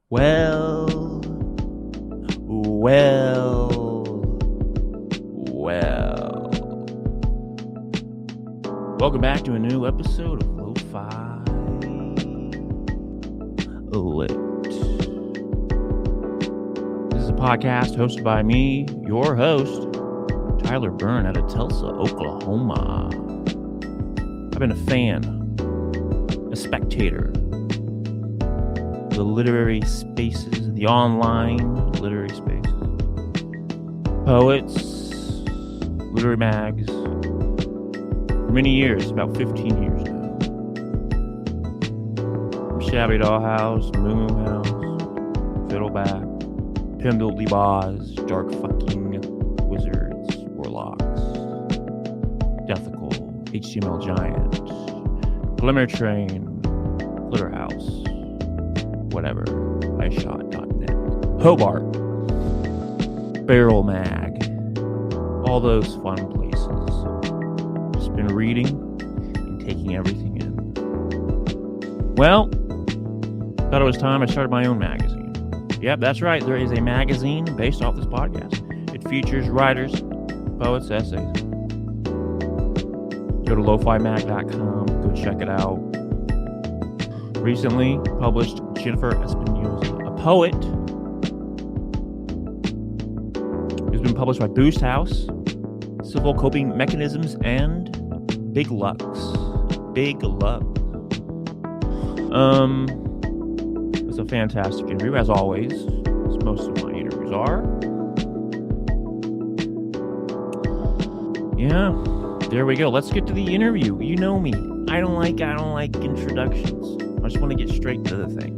Well. Welcome back to a new episode of Lo-Fi Lit. This is a podcast hosted by me, your host, Tyler Byrne out of Tulsa, Oklahoma. I've been a fan, a spectator, the literary spaces, the online literary spaces, poets, literary mags, for many years, about 15 years now. From Shabby Dollhouse, Moo Moo House, Fiddleback, Pimbledy Boz, Dark Fucking Wizards, Warlocks, Deathical, HTML Giant, Glimmer Train, Glitter House, whatever, iShot.net, Hobart, Barrel Mag, all those fun places. Just been reading and taking everything in. Well, thought it was time I started my own magazine. Yep, that's right. There is a magazine based off this podcast. It features writers, poets, essays. Go to lofimag.com. Go check it out. Recently published Jennifer Espinoza, a poet who's been published by Boost House, Civil Coping Mechanisms, and Big Lux. Big Lux. It's a fantastic interview, as always, as most of my interviews are. Yeah, there we go. Let's get to the interview. You know me. I don't like introductions. I just want to get straight to the thing.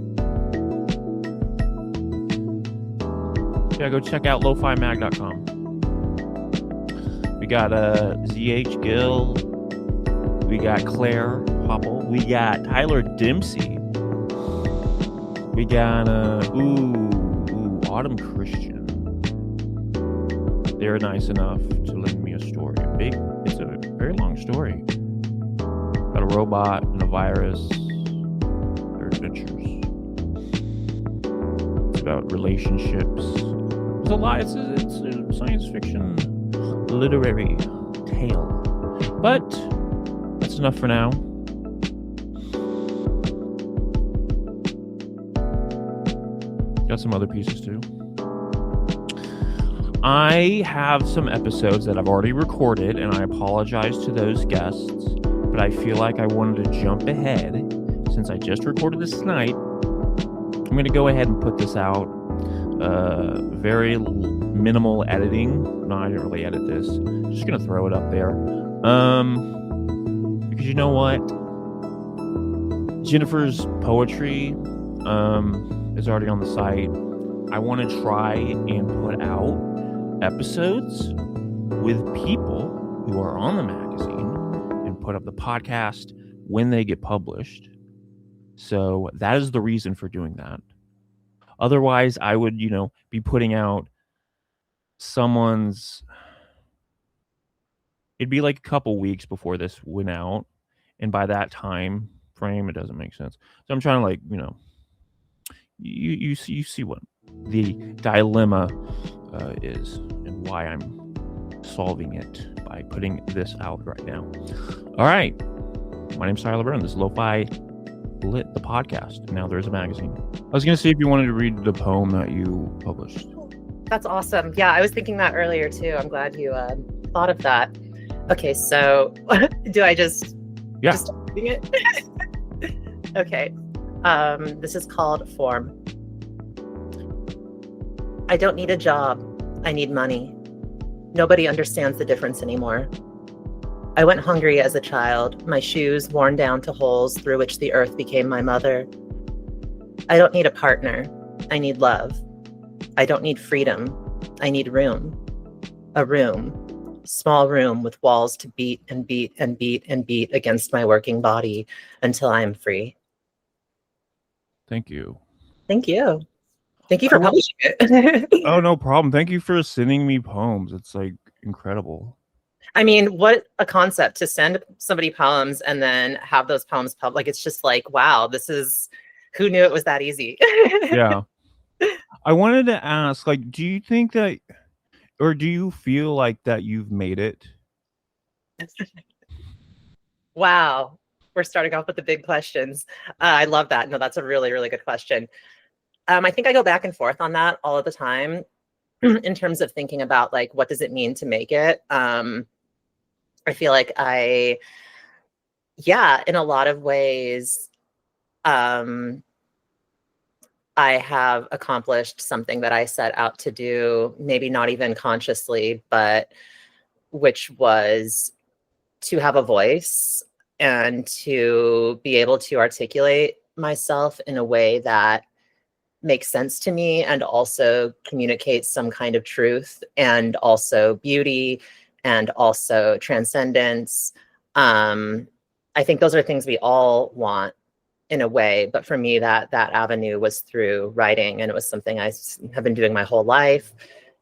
Yeah, go check out lofimag.com. We got ZH Gill. We got Claire Hopple. We got Tyler Dempsey. We got Autumn Christian. They're nice enough to lend me a story. It's a very long story. Got a robot and a virus. Their adventures. It's about relationships. It's a lot. It's a science fiction literary tale. But that's enough for now. Got some other pieces too. I have some episodes that I've already recorded, and I apologize to those guests, but I feel like I wanted to jump ahead. Since I just recorded this tonight, I'm going to go ahead and put this out. Very minimal editing. No, I didn't really edit this. Just going to throw it up there. Because you know what? Jennifer's poetry is already on the site. I want to try and put out episodes with people who are on the magazine and put up the podcast when they get published. So that is the reason for doing that. Otherwise, I would, be putting out it'd be like a couple weeks before this went out. And by that time frame, it doesn't make sense. So I'm trying to you see what the dilemma is and why I'm solving it by putting this out right now. All right. My name's Tyler Byrne. This is Lo-Fi Lit, the podcast. Now there's a magazine. I was going to see if you wanted to read the poem that you published. That's awesome. Yeah, I was thinking that earlier too. I'm glad you thought of that. Okay, so do I just start reading it? Okay. This is called Form. I don't need a job. I need money. Nobody understands the difference anymore. I went hungry as a child, my shoes worn down to holes through which the earth became my mother. I don't need a partner. I need love. I don't need freedom. I need room. A room. Small room with walls to beat and beat and beat and beat against my working body until I am free. Thank you. Thank you. Thank you for publishing it. Oh, no problem. Thank you for sending me poems. It's like incredible. I mean, what a concept to send somebody poems and then have those poems published. Like, it's just like, wow, this is, who knew it was that easy? Yeah. I wanted to ask, like, do you think that, or do you feel like that you've made it? Wow. We're starting off with the big questions. I love that. No, that's a really, really good question. I think I go back and forth on that all of the time in terms of thinking about like, what does it mean to make it? I feel like yeah, in a lot of ways, um, I have accomplished something that I set out to do, maybe not even consciously, but which was to have a voice and to be able to articulate myself in a way that makes sense to me and also communicates some kind of truth and also beauty and also transcendence. Um, I think those are things we all want in a way, but for me, that avenue was through writing, and it was something have been doing my whole life,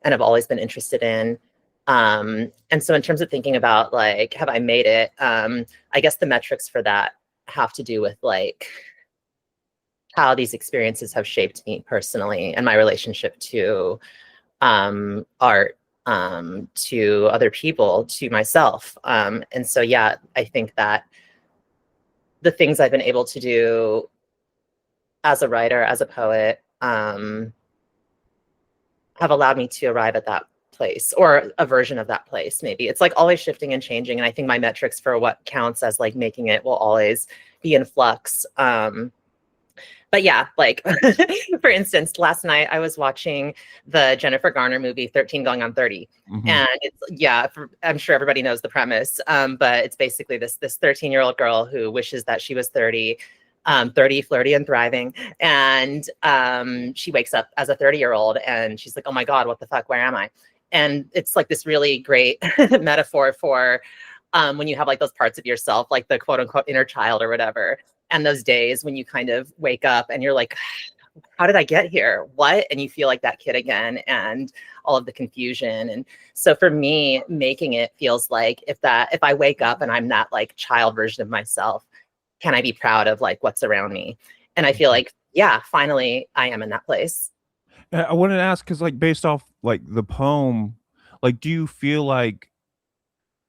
and I've always been interested in. And so, in terms of thinking about like, have I made it? I guess the metrics for that have to do with like how these experiences have shaped me personally and my relationship to art, to other people, to myself. And so, yeah, I think that the things I've been able to do as a writer, as a poet, have allowed me to arrive at that place or a version of that place. Maybe it's like always shifting and changing. And I think my metrics for what counts as like making it will always be in flux. But yeah, like for instance, last night I was watching the Jennifer Garner movie 13 Going on 30. Mhm. And it's yeah, I'm sure everybody knows the premise. But it's basically this 13-year-old girl who wishes that she was 30, 30, flirty and thriving. And she wakes up as a 30-year-old and she's like, oh my God, what the fuck, where am I? And it's like this really great metaphor for when you have like those parts of yourself, like the quote unquote inner child or whatever. And those days when you kind of wake up and you're like, how did I get here? What? And you feel like that kid again and all of the confusion. And so for me, making it feels like if I wake up and I'm that like child version of myself, can I be proud of like what's around me? And I feel like, yeah, finally I am in that place. I wanted to ask because, like, based off like the poem, like, do you feel like,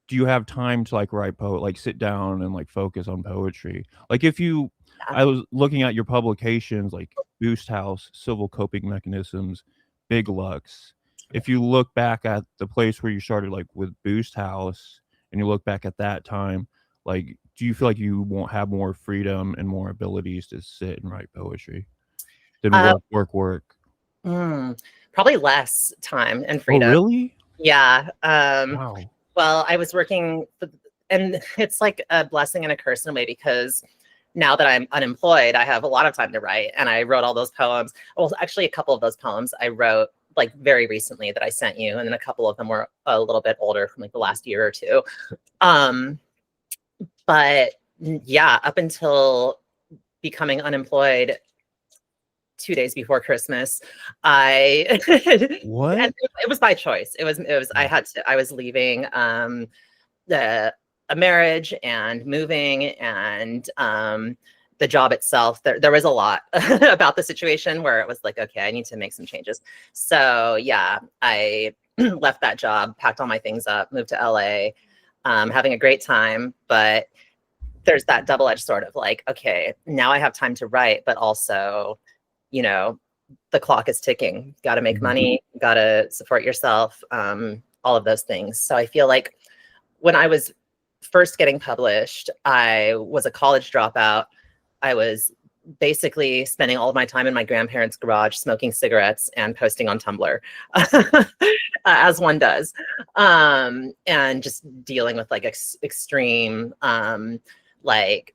do you have time to like write like sit down and like focus on poetry? Like if you, Yeah. I was looking at your publications like Boost House, Civil Coping Mechanisms, Big Lux. If you look back at the place where you started like with Boost House and you look back at that time, like do you feel like you won't have more freedom and more abilities to sit and write poetry than Uh, work? Probably less time and Oh, freedom. really? Yeah. Wow. Well, I was working, and it's like a blessing and a curse in a way because now that I'm unemployed, I have a lot of time to write. And I wrote all those poems. Well, actually, a couple of those poems I wrote like very recently that I sent you, and then a couple of them were a little bit older from like the last year or two. Um, but yeah, up until becoming unemployed 2 days before Christmas, I and What? it was by choice. I Yeah. had to. I was leaving the a marriage and moving and the job itself. There was a lot about the situation where it was like, okay, I need to make some changes. So yeah, I left that job, packed all my things up, moved to LA, having a great time, but there's that double-edged sort of like, okay, now I have time to write, but also, you know, the clock is ticking. Got to make Mhm. money, got to support yourself, all of those things. So I feel like when I was first getting published, I was a college dropout. I was basically spending all of my time in my grandparents' garage smoking cigarettes and posting on Tumblr, as one does, and just dealing with like extreme like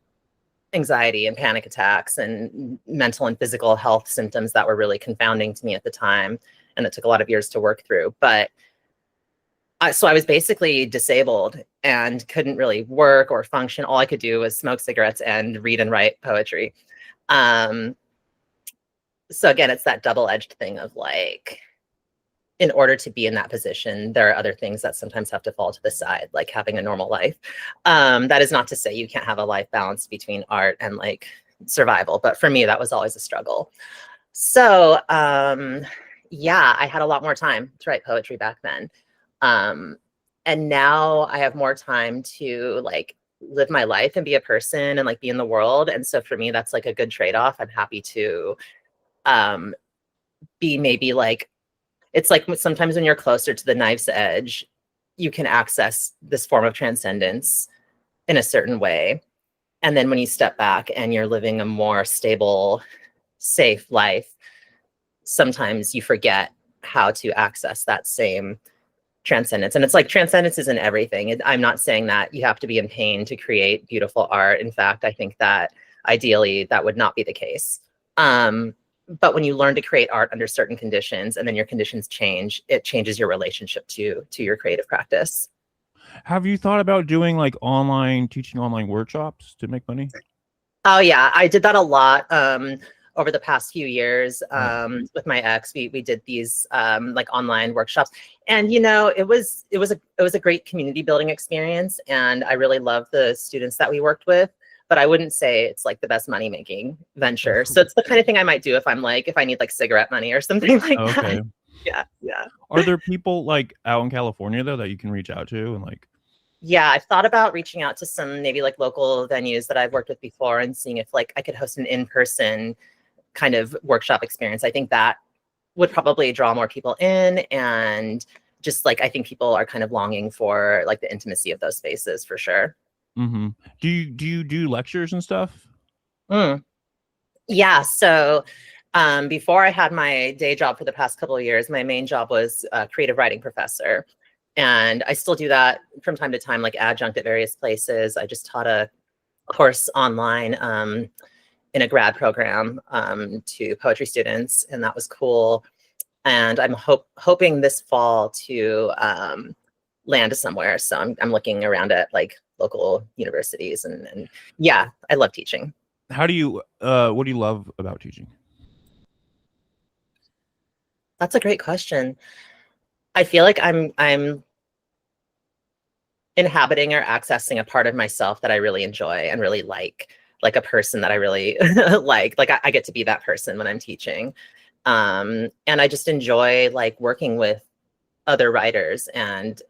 anxiety and panic attacks and mental and physical health symptoms that were really confounding to me at the time, and it took a lot of years to work through. But so I was basically disabled and couldn't really work or function. All I could do was smoke cigarettes and read and write poetry. Um, so again, it's that double-edged thing of like, in order to be in that position, there are other things that sometimes have to fall to the side, like having a normal life. That is not to say you can't have a life balance between art and like survival, but for me, that was always a struggle. So, yeah, I had a lot more time to write poetry back then. Um, and now I have more time to like live my life and be a person and like be in the world. And so for me, that's like a good trade-off. I'm happy to um be maybe like it's like sometimes when you're closer to the knife's edge, you can access this form of transcendence in a certain way. And then when you step back and you're living a more stable, safe life, sometimes you forget how to access that same transcendence. And it's like transcendence isn't everything. I'm not saying that you have to be in pain to create beautiful art. In fact, I think that ideally that would not be the case. But when you learn to create art under certain conditions and then your conditions change, it changes your relationship to your creative practice. Have you thought about doing like teaching online workshops to make money? Oh yeah, I did that a lot over the past few years Yeah. with my ex. We did these like online workshops, and you know it was a great community building experience, and I really loved the students that we worked with. But I wouldn't say it's like the best money making venture. So it's the kind of thing I might do if I need like cigarette money or something like that. Okay. Yeah, yeah. Are there people like out in California though that you can reach out to and like? Yeah, I've thought about reaching out to some maybe like local venues that I've worked with before and seeing if like I could host an in-person kind of workshop experience. I think that would probably draw more people in, and just like I think people are kind of longing for like the intimacy of those spaces for sure. Mm-hmm. Do you do lectures and stuff? Mm. Yeah, so before I had my day job for the past couple of years, my main job was a creative writing professor. And I still do that from time to time, like adjunct at various places. I just taught a course online in a grad program to poetry students, and that was cool. And I'm hoping this fall to land somewhere. So I'm looking around at like local universities, and yeah, I love teaching. How do you what do you love about teaching? That's a great question. I feel like I'm inhabiting or accessing a part of myself that I really enjoy and really like a person that I really like. Like I get to be that person when I'm teaching. And I just enjoy like working with other writers and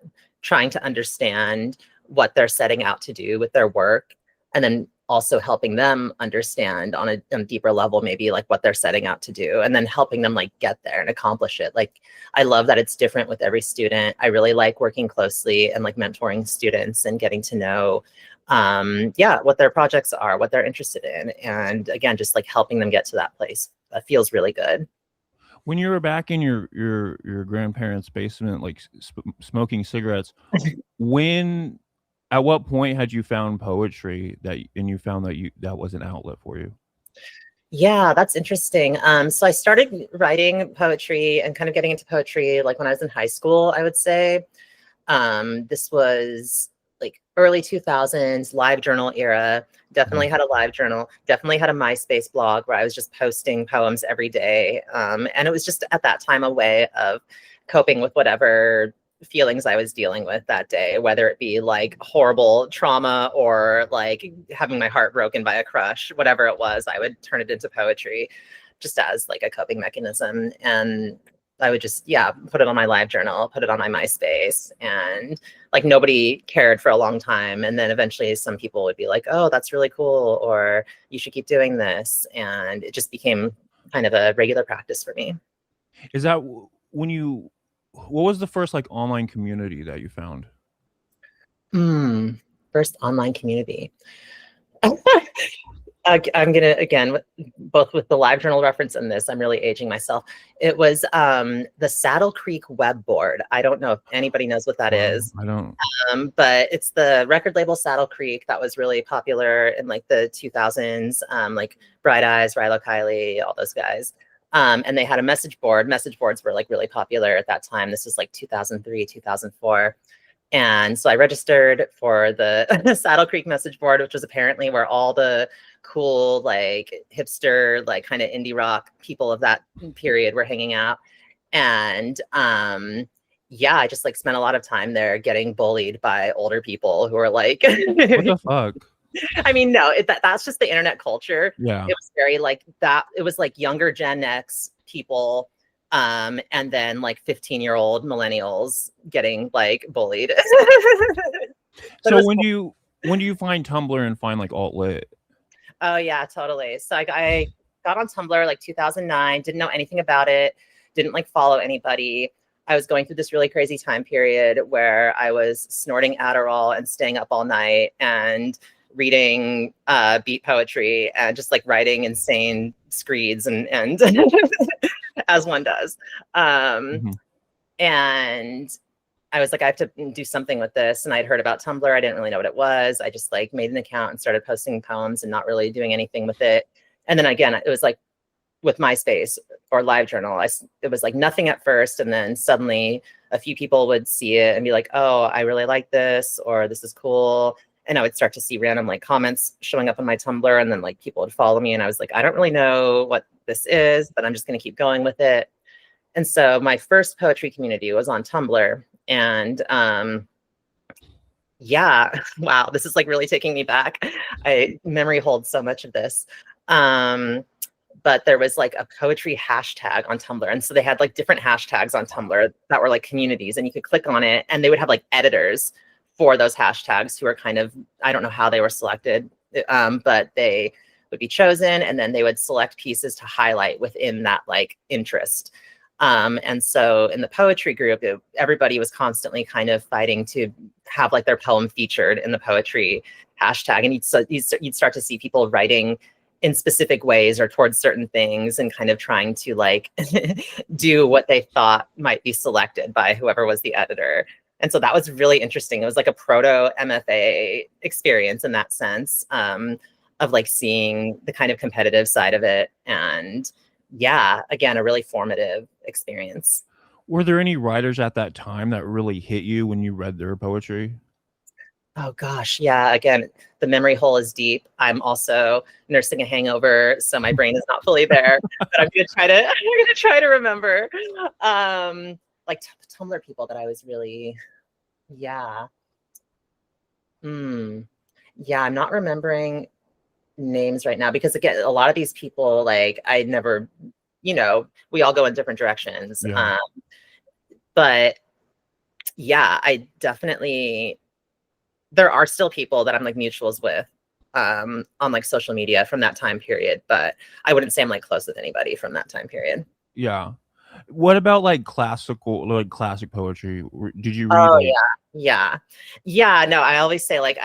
trying to understand what they're setting out to do with their work, and then also helping them understand on a deeper level maybe like what they're setting out to do, and then helping them like get there and accomplish it. Like I love that it's different with every student. I really like working closely and like mentoring students and getting to know yeah, what their projects are, what they're interested in, and again just like helping them get to that place. That feels really good. When you were back in your grandparents' basement, like smoking cigarettes, when at what point had you found poetry and you found that that was an outlet for you? Yeah, that's interesting. So I started writing poetry and kind of getting into poetry like when I was in high school, I would say. This was like early 2000s, live journal era. Definitely had a live journal, definitely had a MySpace blog where I was just posting poems every day. And it was just at that time a way of coping with whatever feelings I was dealing with that day, whether it be like horrible trauma or like having my heart broken by a crush, whatever it was, I would turn it into poetry just as like a coping mechanism. And I would just, yeah, put it on my live journal, put it on my MySpace, and like nobody cared for a long time. And then eventually some people would be like, oh, that's really cool, or you should keep doing this. And it just became kind of a regular practice for me. Is that when you what was the first like online community that you found? First online community. I'm gonna again, both with the live journal reference and this, I'm really aging myself. It was the Saddle Creek web board. I don't know if anybody knows what that is, I don't. but it's the record label Saddle Creek that was really popular in like the 2000s, like Bright Eyes, Rilo Kiley, all those guys. And they had a message board. Message boards were like really popular at that time. This was like 2003, 2004. And so I registered for the Saddle Creek message board, which was apparently where all the cool, like hipster, like kind of indie rock people of that period were hanging out. And yeah, I just like spent a lot of time there getting bullied by older people who were like, What the fuck? I mean, no, that's just the internet culture. Yeah. It was very like that. It was like younger Gen X people, and then like 15-year-old millennials getting like bullied. But it So was when cool. do you find Tumblr and find like alt lit? Oh yeah, totally. So I got on Tumblr like 2009, didn't know anything about it, didn't like follow anybody. I was going through this really crazy time period where I was snorting Adderall and staying up all night and reading beat poetry and just like writing insane screeds and as one does. Um, Mm-hmm. and I was like, I have to do something with this. And I'd heard about Tumblr. I didn't really know what it was. I just like made an account and started posting poems and not really doing anything with it. And then again, it was like with MySpace or LiveJournal, it was like nothing at first. And then suddenly a few people would see it and be like, oh, I really like this, or this is cool. And I would start to see random like comments showing up on my Tumblr. And then like people would follow me. And I was like, I don't really know what this is, but I'm just going to keep going with it. And so my first poetry community was on Tumblr. And yeah, wow, this is like really taking me back. Memory holds so much of this. But there was like a poetry hashtag on Tumblr. And so they had like different hashtags on Tumblr that were like communities, and you could click on it and they would have like editors for those hashtags who are kind of, I don't know how they were selected, but they would be chosen and then they would select pieces to highlight within that like interest. And so in the poetry group, everybody was constantly kind of fighting to have like their poem featured in the poetry hashtag. And you'd start to see people writing in specific ways or towards certain things and kind of trying to like do what they thought might be selected by whoever was the editor. And so that was really interesting. It was like a proto MFA experience in that sense, of like seeing the kind of competitive side of it. And yeah, again, a really formative experience. Were there any writers at that time that really hit you when you read their poetry? Oh gosh, yeah. Again, the memory hole is deep. I'm also nursing a hangover, so my brain is not fully there. But I'm gonna try to remember. Like Tumblr people that I was really, yeah. Yeah, I'm not remembering names right now because again, a lot of these people, like I never, we all go in different directions. Yeah. But yeah, I definitely, there are still people that I'm like mutuals with on like social media from that time period, but I wouldn't say I'm like close with anybody from that time period. Yeah. What about like classic poetry? Did you read Oh like? yeah. No, I always say like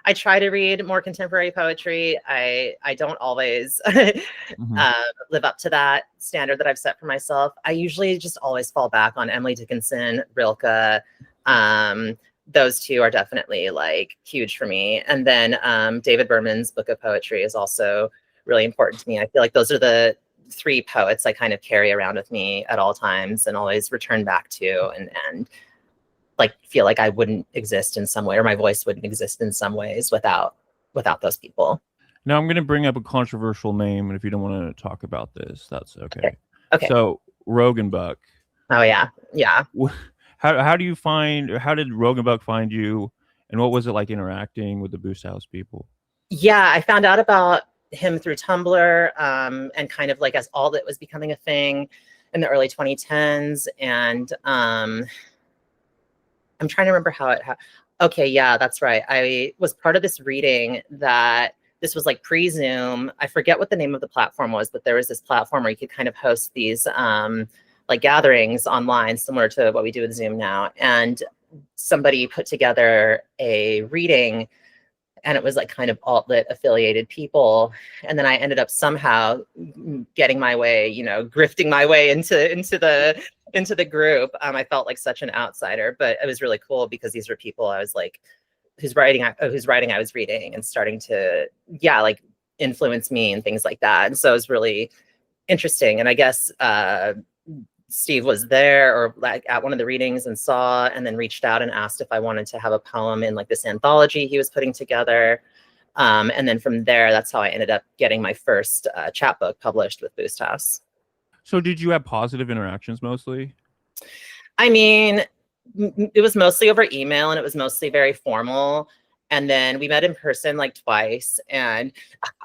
I try to read more contemporary poetry. I don't always Mhm. live up to that standard that I've set for myself. I usually just always fall back on Emily Dickinson, Rilke. Those two are definitely like huge for me. And then David Berman's Book of Poetry is also really important to me. I feel like those are the three poets I kind of carry around with me at all times and always return back to and like feel like I wouldn't exist in some way, or my voice wouldn't exist in some ways without those people. Now I'm going to bring up a controversial name, and if you don't want to talk about this, that's okay. Okay. So Rogan Buck. Oh yeah. How did Rogan Buck find you, and what was it like interacting with the Boost House people? Yeah, I found out about him through Tumblr, and kind of like as all that was becoming a thing in the early 2010s. And I'm trying to remember how okay, yeah, that's right. I was part of this reading that this was like pre-Zoom. I forget what the name of the platform was, but there was this platform where you could kind of host these like gatherings online, similar to what we do with Zoom now. And somebody put together a reading, and it was like kind of alt-lit affiliated people. And then I ended up somehow getting my way, grifting my way into the group. I felt like such an outsider, but it was really cool because these were people I was like, whose writing I was reading and starting to, like influence me and things like that. And so it was really interesting. And I guess Steve was there or like at one of the readings and saw, and then reached out and asked if I wanted to have a poem in like this anthology he was putting together. And then from there, that's how I ended up getting my first chapbook published with Boost House. So did you have positive interactions mostly? I mean, it was mostly over email and it was mostly very formal. And then we met in person like twice. And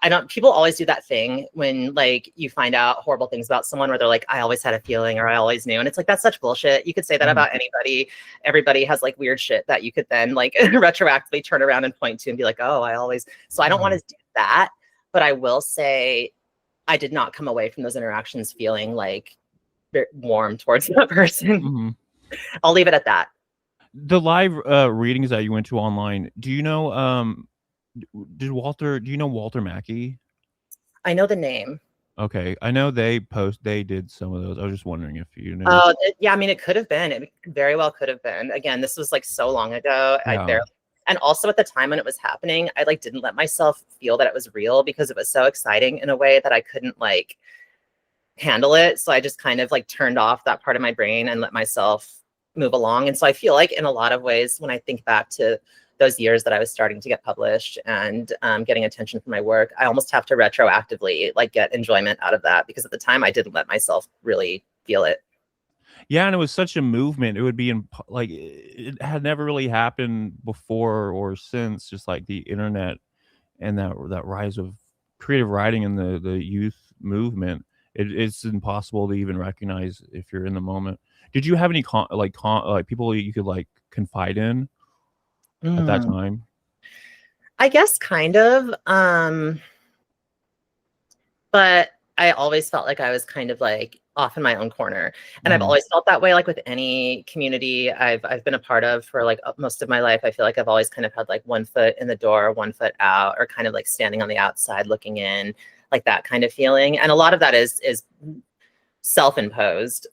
I don't, people always do that thing when like you find out horrible things about someone where they're like, I always had a feeling or I always knew. And it's like, that's such bullshit. You could say that about anybody. Everybody has like weird shit that you could then like retroactively turn around and point to and be like, oh, I always. So I don't want to do that. But I will say I did not come away from those interactions feeling like warm towards that person. I'll leave it at that. The live readings that you went to online, do you know do you know Walter Mackey? I know the name. Okay. I know they did some of those. I was just wondering if you knew. Oh, yeah, I mean it could have been. It very well could have been. Again, this was like so long ago. I Yeah. barely, and also at the time when it was happening, I like didn't let myself feel that it was real because it was so exciting in a way that I couldn't like handle it. So I just kind of like turned off that part of my brain and let myself move along. And so I feel like in a lot of ways, when I think back to those years that I was starting to get published and getting attention for my work, I almost have to retroactively like get enjoyment out of that because at the time I didn't let myself really feel it. Yeah, and it was such a movement. It would be in like it had never really happened before or since, just like the internet and that rise of creative writing and the youth movement. It's impossible to even recognize if you're in the moment. Did you have any like people you could like confide in at that time? I guess kind of. But I always felt like I was kind of like off in my own corner. And I've always felt that way, like with any community I've been a part of for like most of my life. I feel like I've always kind of had like one foot in the door, one foot out, or kind of like standing on the outside looking in, like that kind of feeling. And a lot of that is self-imposed,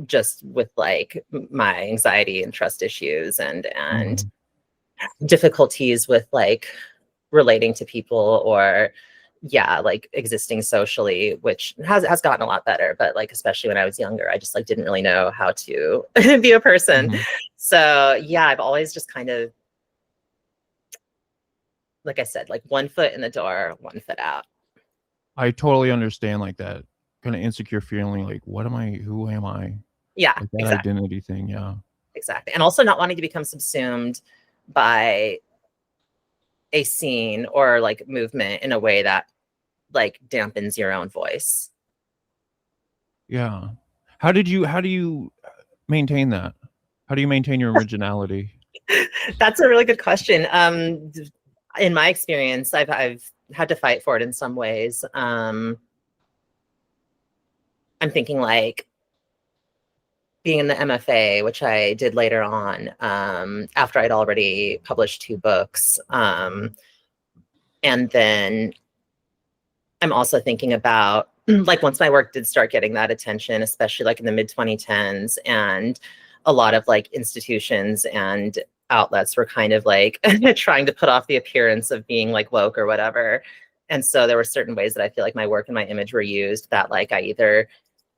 just with like my anxiety and trust issues and difficulties with like relating to people or like existing socially, which has gotten a lot better. But like, especially when I was younger, I just like didn't really know how to be a person. So yeah, I've always just kind of, like I said, like one foot in the door, one foot out. I totally understand like that kind of insecure feeling, like what am I? Who am I? Yeah, Like that exactly. identity thing. Yeah, Exactly. And also not wanting to become subsumed by a scene or like movement in a way that like dampens your own voice. yeah. How do you maintain that? How do you maintain your originality? That's a really good question. In my experience, I've had to fight for it in some ways. I'm thinking like being in the MFA, which I did later on, after I'd already published 2 books. And then I'm also thinking about like once my work did start getting that attention, especially like in the mid 2010s, and a lot of like institutions and outlets were kind of like trying to put off the appearance of being like woke or whatever. And so there were certain ways that I feel like my work and my image were used that like I either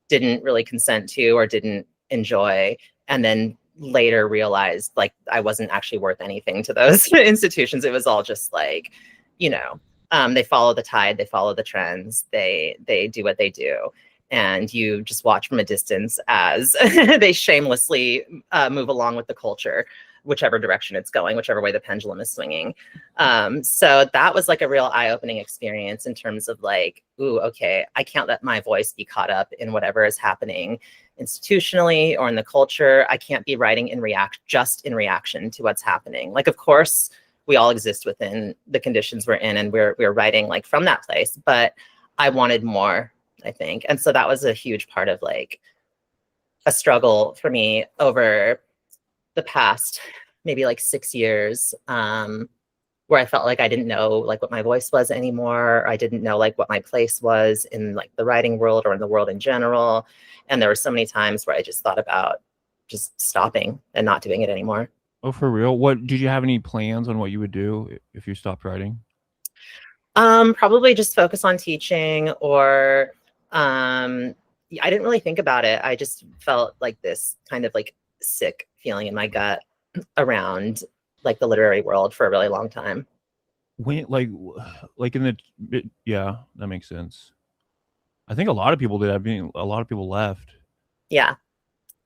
didn't really consent to or didn't enjoy, and then later realized like I wasn't actually worth anything to those institutions. It was all just like, you know, they follow the tide, they follow the trends, they do what they do, and you just watch from a distance as they shamelessly move along with the culture, whichever direction it's going, whichever way the pendulum is swinging. So that was like a real eye-opening experience in terms of like, ooh, okay, I can't let my voice be caught up in whatever is happening institutionally or in the culture. I can't be writing just in reaction to what's happening. Like, of course, we all exist within the conditions we're in, and we're writing like from that place. But I wanted more, I think, and so that was a huge part of like a struggle for me over the past maybe like 6 years, where I felt like I didn't know like what my voice was anymore. I didn't know like what my place was in like the writing world or in the world in general. And there were so many times where I just thought about just stopping and not doing it anymore. Oh, for real? What did you have any plans on what you would do if you stopped writing? Probably just focus on teaching or I didn't really think about it. I just felt like this kind of like sick feeling in my gut around like the literary world for a really long time. When like in the yeah, that makes sense. I think a lot of people did. I mean, a lot of people left. Yeah,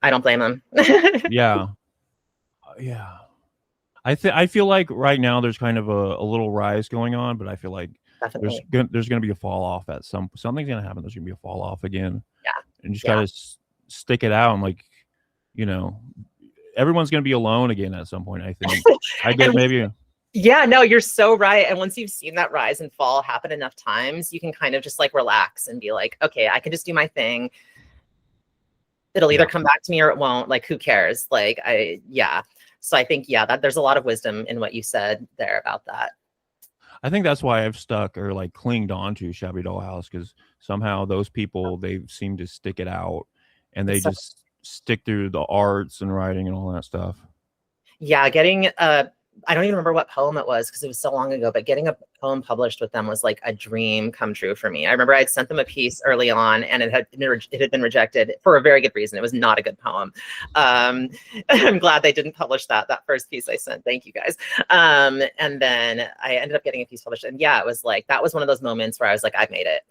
I don't blame them. Yeah. Yeah. I feel like right now there's kind of a little rise going on, but I feel like Definitely. there's gonna be a fall off at something's gonna happen. There's gonna be a fall off again, Yeah. and you just Yeah. gotta stick it out and like, you know, everyone's gonna be alone again at some point. I think. I get And maybe. yeah, no, you're so right. And once you've seen that rise and fall happen enough times, you can kind of just like relax and be like, okay, I can just do my thing. It'll either Yeah, come back to me or it won't. Like, who cares? Like, yeah. So I think, yeah, that there's a lot of wisdom in what you said there about that. I think that's why I've stuck or like clinged on to Shabby Dollhouse because somehow those people they seem to stick it out and they It's so just stick through the arts and writing and all that stuff. Yeah, getting I don't even remember what poem it was because it was so long ago, but getting a poem published with them was like a dream come true for me. I remember I'd sent them a piece early on and it had been rejected for a very good reason. It was not a good poem. I'm glad they didn't publish that first piece I sent. Thank you guys. And then I ended up getting a piece published. And yeah, it was like that was one of those moments where I was like, I've made it.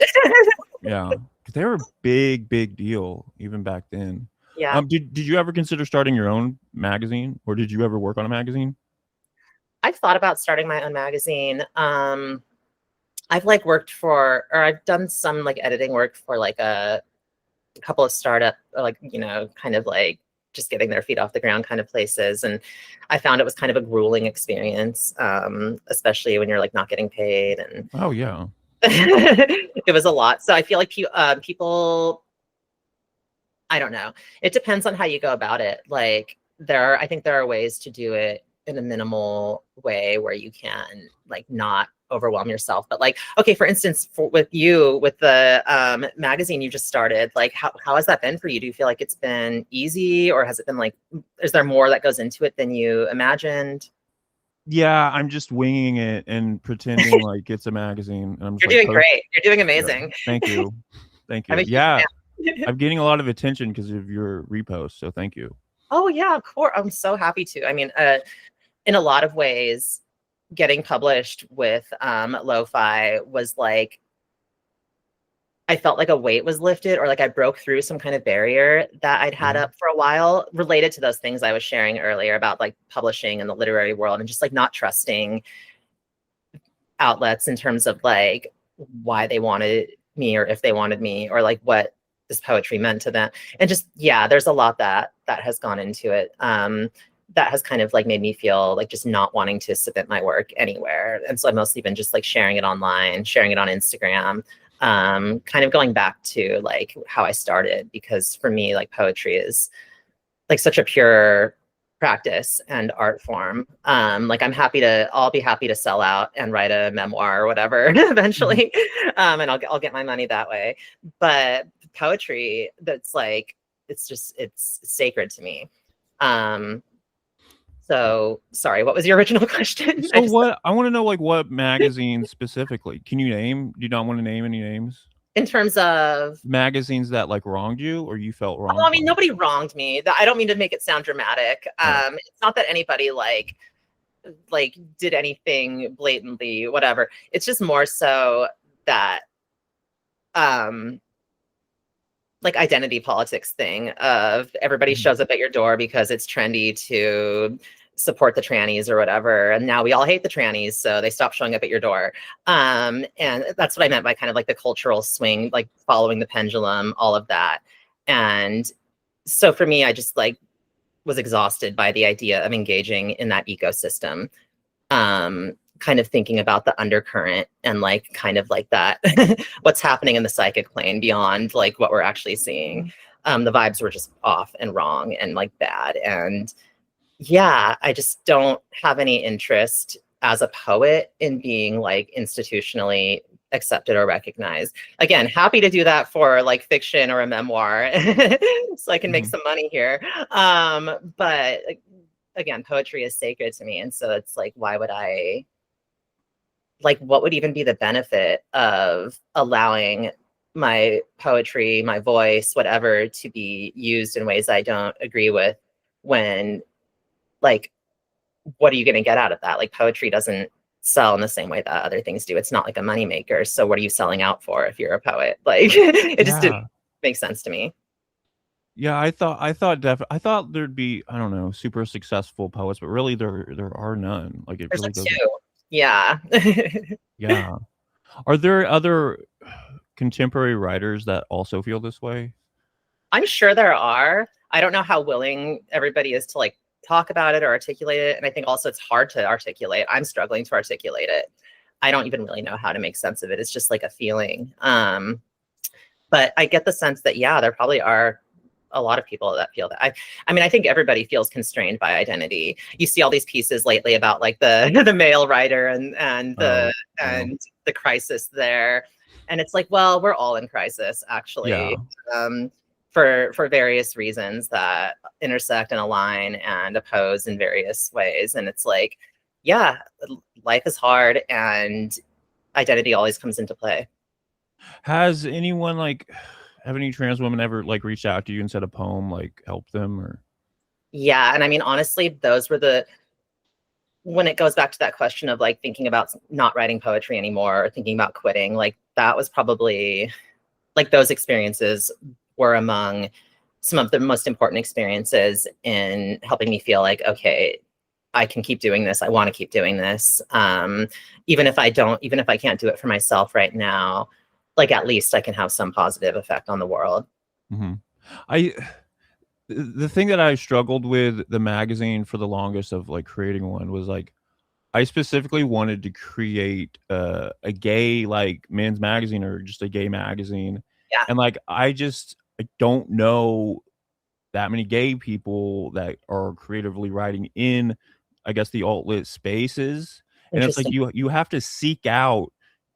Yeah, because they were a big deal even back then. Yeah. Did you ever consider starting your own magazine, or did you ever work on a magazine? I've thought about starting my own magazine. I've like worked for, or I've done some like editing work for like a couple of startup, like, kind of like just getting their feet off the ground kind of places. And I found it was kind of a grueling experience, especially when you're like not getting paid. And Oh yeah, it was a lot. So I feel like people, I don't know. It depends on how you go about it. Like I think there are ways to do it in a minimal way where you can like not overwhelm yourself. But like, okay, for instance, with you, with the magazine you just started, like how has that been for you? Do you feel like it's been easy or has it been like, is there more that goes into it than you imagined? yeah. I'm just winging it and pretending like it's a magazine, and I'm just You're like doing post. great. You're doing Yeah, amazing. thank you, thank I'm you. a huge Yeah, fan. I'm getting a lot of attention because of your repost, so thank you. Oh yeah, of course. I'm so happy to. I mean, in a lot of ways, getting published with Lo-Fi was like, I felt like a weight was lifted or like I broke through some kind of barrier that I'd had Yeah, up for a while related to those things I was sharing earlier about like publishing in the literary world and just like not trusting outlets in terms of like why they wanted me or if they wanted me or like what this poetry meant to them. And just, yeah, there's a lot that has gone into it. That has kind of like made me feel like just not wanting to submit my work anywhere. And so I've mostly been just like sharing it online, sharing it on Instagram, kind of going back to like how I started, because for me, like poetry is like such a pure practice and art form. Like I'll be happy to sell out and write a memoir or whatever mhm. eventually. And I'll get my money that way. But poetry, that's like, it's sacred to me. Um, so sorry, what was your original question? I So just, what I want to know, like what magazine specifically? Can you name? Do you not want to name any names? in terms of, Magazines that like wronged you or you felt oh, I wronged by? mean, nobody wronged me. I don't mean to make it sound dramatic. Oh, It's not that anybody like did anything blatantly, whatever. It's just more so that um like identity politics thing of everybody mhm. shows up at your door because it's trendy to support the trannies or whatever, and now we all hate the trannies, so they stop showing up at your door. And that's what I meant by kind of like the cultural swing, like following the pendulum, all of that. And so for me, I just like was exhausted by the idea of engaging in that ecosystem, kind of thinking about the undercurrent and like kind of like that what's happening in the psychic plane beyond like what we're actually seeing. The vibes were just off and wrong and like bad. And yeah, I just don't have any interest as a poet in being like institutionally accepted or recognized. Again, happy to do that for like fiction or a memoir so I can make Mhm. some money here. But again, poetry is sacred to me. And so it's like, why would I, like, what would even be the benefit of allowing my poetry, my voice, whatever, to be used in ways I don't agree with when, like, what are you going to get out of that? Like, poetry doesn't sell in the same way that other things do. It's not like a moneymaker. So what are you selling out for if you're a poet? Like, it just didn't Yeah. make sense to me. Yeah, I thought there'd be, I don't know, super successful poets, but really there are none. Like it There's really a doesn't. two. Yeah. Yeah. Are there other contemporary writers that also feel this way? I'm sure there are. I don't know how willing everybody is to like talk about it or articulate it. And I think also it's hard to articulate. I'm struggling to articulate it. I don't even really know how to make sense of it. It's just like a feeling. But I get the sense that, yeah, there probably are a lot of people that feel that. I mean, I think everybody feels constrained by identity. You see all these pieces lately about like the the male writer Oh, no. and the crisis there, and it's like, well, we're all in crisis actually, Yeah. um, for various reasons that intersect and align and oppose in various ways. And it's like, yeah, life is hard, and identity always comes into play. Has anyone like have any trans women ever like reached out to you and said a poem like helped them or Yeah, and I mean, honestly, those were the when it goes back to that question of like thinking about not writing poetry anymore or thinking about quitting, like that was probably like those experiences were among some of the most important experiences in helping me feel like, okay, I can keep doing this. I want to keep doing this. Even if I can't do it for myself right now, like at least I can have some positive effect on the world. Mhm. I the thing that I struggled with the magazine for the longest of like creating one was like I specifically wanted to create a gay like men's magazine or just a gay magazine. Yeah. And like I don't know that many gay people that are creatively writing in, I guess, the alt lit spaces. And it's like Interesting. you have to seek out,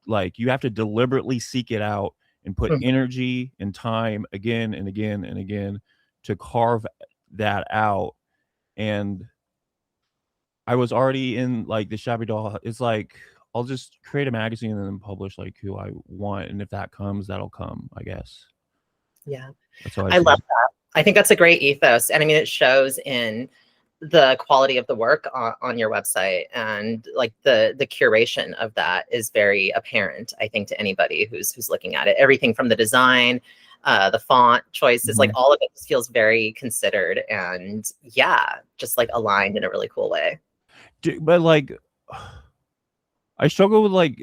like you have to deliberately seek it out and put Mhm. energy and time again and again and again to carve that out. And I was already in like the shabby doll. It's like I'll just create a magazine and then publish like who I want, and if that comes, that'll come. I guess Yeah. that's how I I see love it. that. I think that's a great ethos. And I mean, it shows in the quality of the work on your website, and like the curation of that is very apparent, I think, to anybody who's looking at it. Everything from the design, the font choices, like Mhm. all of it just feels very considered and yeah, just like aligned in a really cool way. But like I struggle with like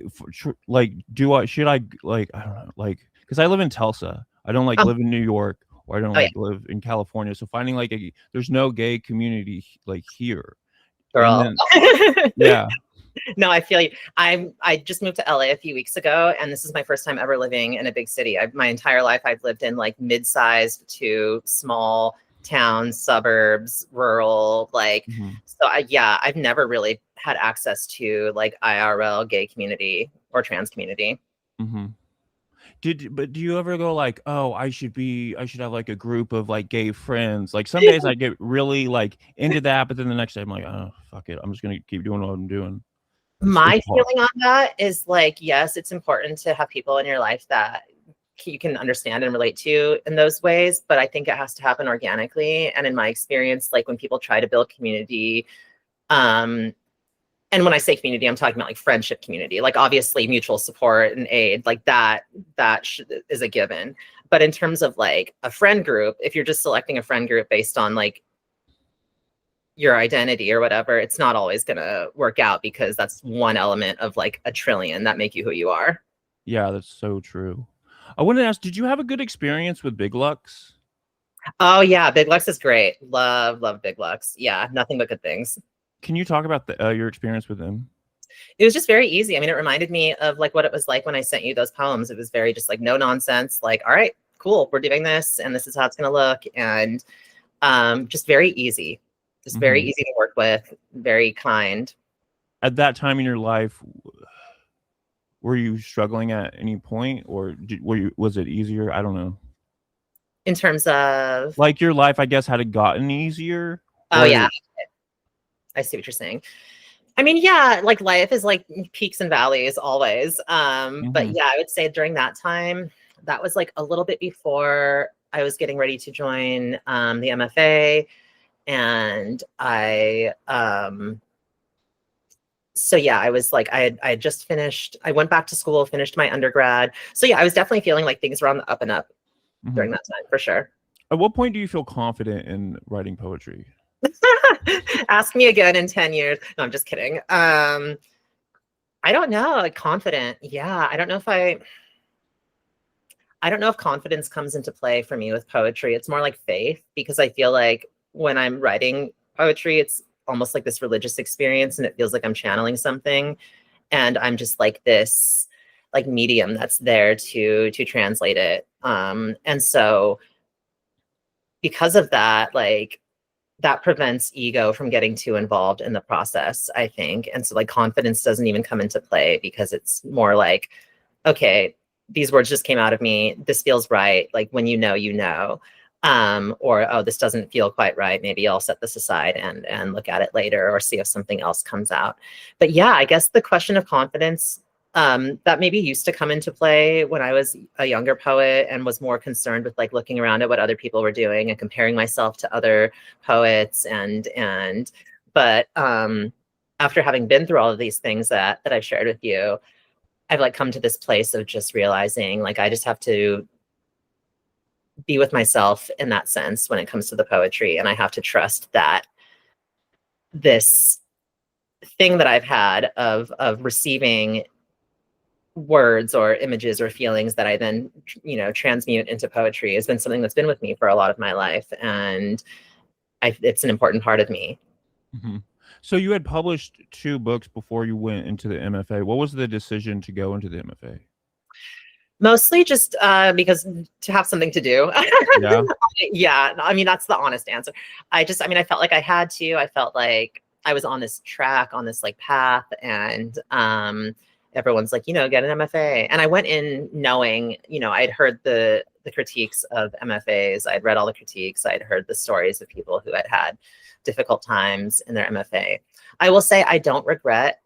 like do I should I like I don't know like because I live in Tulsa. I don't like Oh, live in New York or I don't oh yeah, like live in California. So finding like there's no gay community like here. And girl. then yeah. No, I feel you. I just moved to LA a few weeks ago, and this is my first time ever living in a big city. My entire life, I've lived in like mid-sized to small towns, suburbs, rural. Like, Mhm, so yeah, I've never really had access to like IRL gay community or trans community. mhm. But do you ever go like, "Oh, I should have like a group of like gay friends." Like some days I get really like into that, but then the next day I'm like, "Oh, fuck it. I'm just gonna keep doing what I'm doing." It's My hard. feeling on that is like, yes, it's important to have people in your life that you can understand and relate to in those ways, but I think it has to happen organically. And in my experience, like when people try to build community, um, and when I say community, I'm talking about like friendship community, like obviously mutual support and aid, like is a given. But in terms of like a friend group, if you're just selecting a friend group based on like your identity or whatever, it's not always going to work out because that's one element of like a trillion that make you who you are. Yeah, that's so true. I wanted to ask, did you have a good experience with Big Lux? Oh yeah, Big Lux is great. Love Big Lux. Yeah, nothing but good things. Can you talk about your experience with them? It was just very easy. I mean, it reminded me of like what it was like when I sent you those poems. It was very just like no nonsense, like, all right, cool, we're doing this and this is how it's gonna look. And just very easy. Just very Mhm. easy to work with, very kind. At that time in your life, were you struggling at any point, or was it easier? I don't know. In terms of, Like your life, I guess, had it gotten easier, oh or yeah, I see what you're saying. I mean, yeah, like life is like peaks and valleys always. But mhm, yeah, I would say during that time, that was like a little bit before I was getting ready to join the MFA. And so yeah, I was like, I had just finished, I went back to school, finished my undergrad. So yeah, I was definitely feeling like things were on the up and up mhm. during that time for sure. At what point do you feel confident in writing poetry? Ask me again in 10 years. No, I'm just kidding. I don't know, like confident. Yeah, I don't know if confidence comes into play for me with poetry. It's more like faith because I feel like when I'm writing poetry, it's almost like this religious experience and it feels like I'm channeling something and I'm just like this like medium that's there to translate it. And so because of that, like that prevents ego from getting too involved in the process, I think. And so like confidence doesn't even come into play because it's more like, okay, these words just came out of me. This feels right. Like when you know. Or oh, this doesn't feel quite right. Maybe I'll set this aside and look at it later or see if something else comes out. But yeah, I guess the question of confidence that maybe used to come into play when I was a younger poet and was more concerned with like looking around at what other people were doing and comparing myself to other poets but after having been through all of these things that I've shared with you, I've like come to this place of just realizing like I just have to be with myself in that sense when it comes to the poetry, and I have to trust that this thing that I've had of receiving words or images or feelings that I then, transmute into poetry has been something that's been with me for a lot of my life. And it's an important part of me. Mm-hmm. So you had published 2 books before you went into the MFA. What was the decision to go into the MFA? Mostly just because to have something to do. Yeah. Yeah, I mean, that's the honest answer. I felt like I had to. I felt like I was on this track, on this like path, and everyone's like, get an MFA. And I went in knowing, I'd heard the critiques of MFAs. I'd read all the critiques. I'd heard the stories of people who had had difficult times in their MFA. I will say I don't regret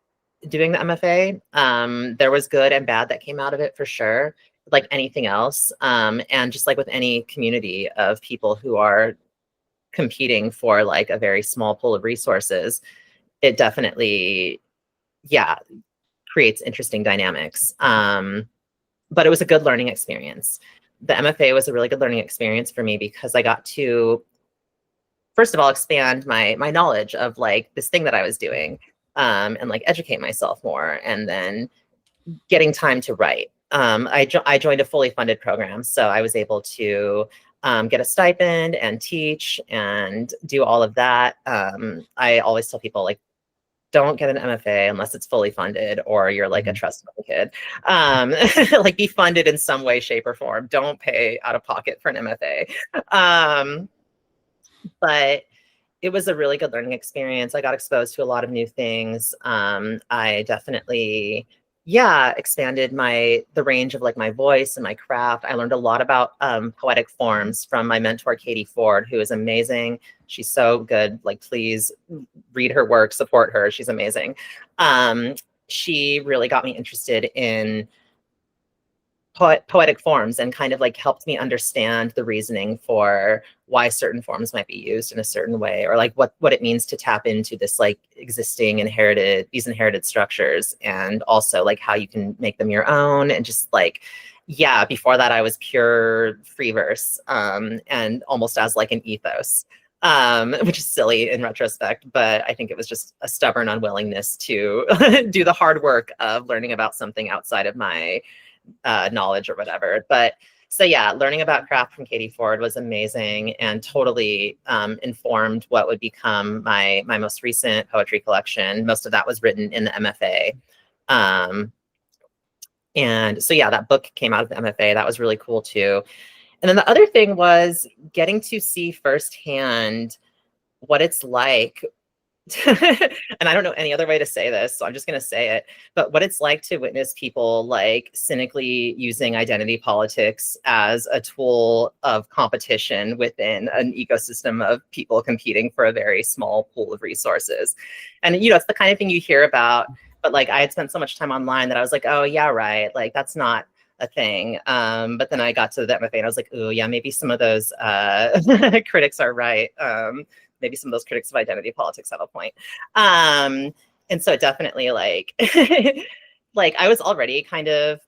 doing the MFA. There was good and bad that came out of it for sure, like anything else. And just like with any community of people who are competing for like a very small pool of resources, it definitely, yeah, creates interesting dynamics. But it was a good learning experience. The MFA was a really good learning experience for me because I got to, first of all, expand my knowledge of like this thing that I was doing, and like educate myself more, and then getting time to write. I joined a fully funded program, so I was able to get a stipend and teach and do all of that. I always tell people like, don't get an MFA unless it's fully funded or you're like a trust fund kid. Like be funded in some way, shape, or form. Don't pay out of pocket for an MFA. But it was a really good learning experience. I got exposed to a lot of new things. I definitely, expanded the range of like my voice and my craft. I learned a lot about poetic forms from my mentor, Katie Ford, who is amazing. She's so good. Like, please read her work, support her. She's amazing. She really got me interested in poetic forms and kind of like helped me understand the reasoning for why certain forms might be used in a certain way, or like what it means to tap into this like existing these inherited structures, and also like how you can make them your own. And just like, before that I was pure free verse, and almost as like an ethos, which is silly in retrospect, but I think it was just a stubborn unwillingness to do the hard work of learning about something outside of my knowledge or whatever. But so learning about craft from Katie Ford was amazing and totally informed what would become my most recent poetry collection. Most of that was written in the MFA. And so that book came out of the MFA. That was really cool too. And then the other thing was getting to see firsthand what it's like. And I don't know any other way to say this, so I'm just going to say it, but what it's like to witness people like cynically using identity politics as a tool of competition within an ecosystem of people competing for a very small pool of resources. And, it's the kind of thing you hear about, but like I had spent so much time online that I was like, oh yeah, right. Like that's not a thing. But then I got to the MFA and I was like, oh yeah, maybe some of those critics are right. Maybe some of those critics of identity politics have a point. And so definitely like, like I was already kind of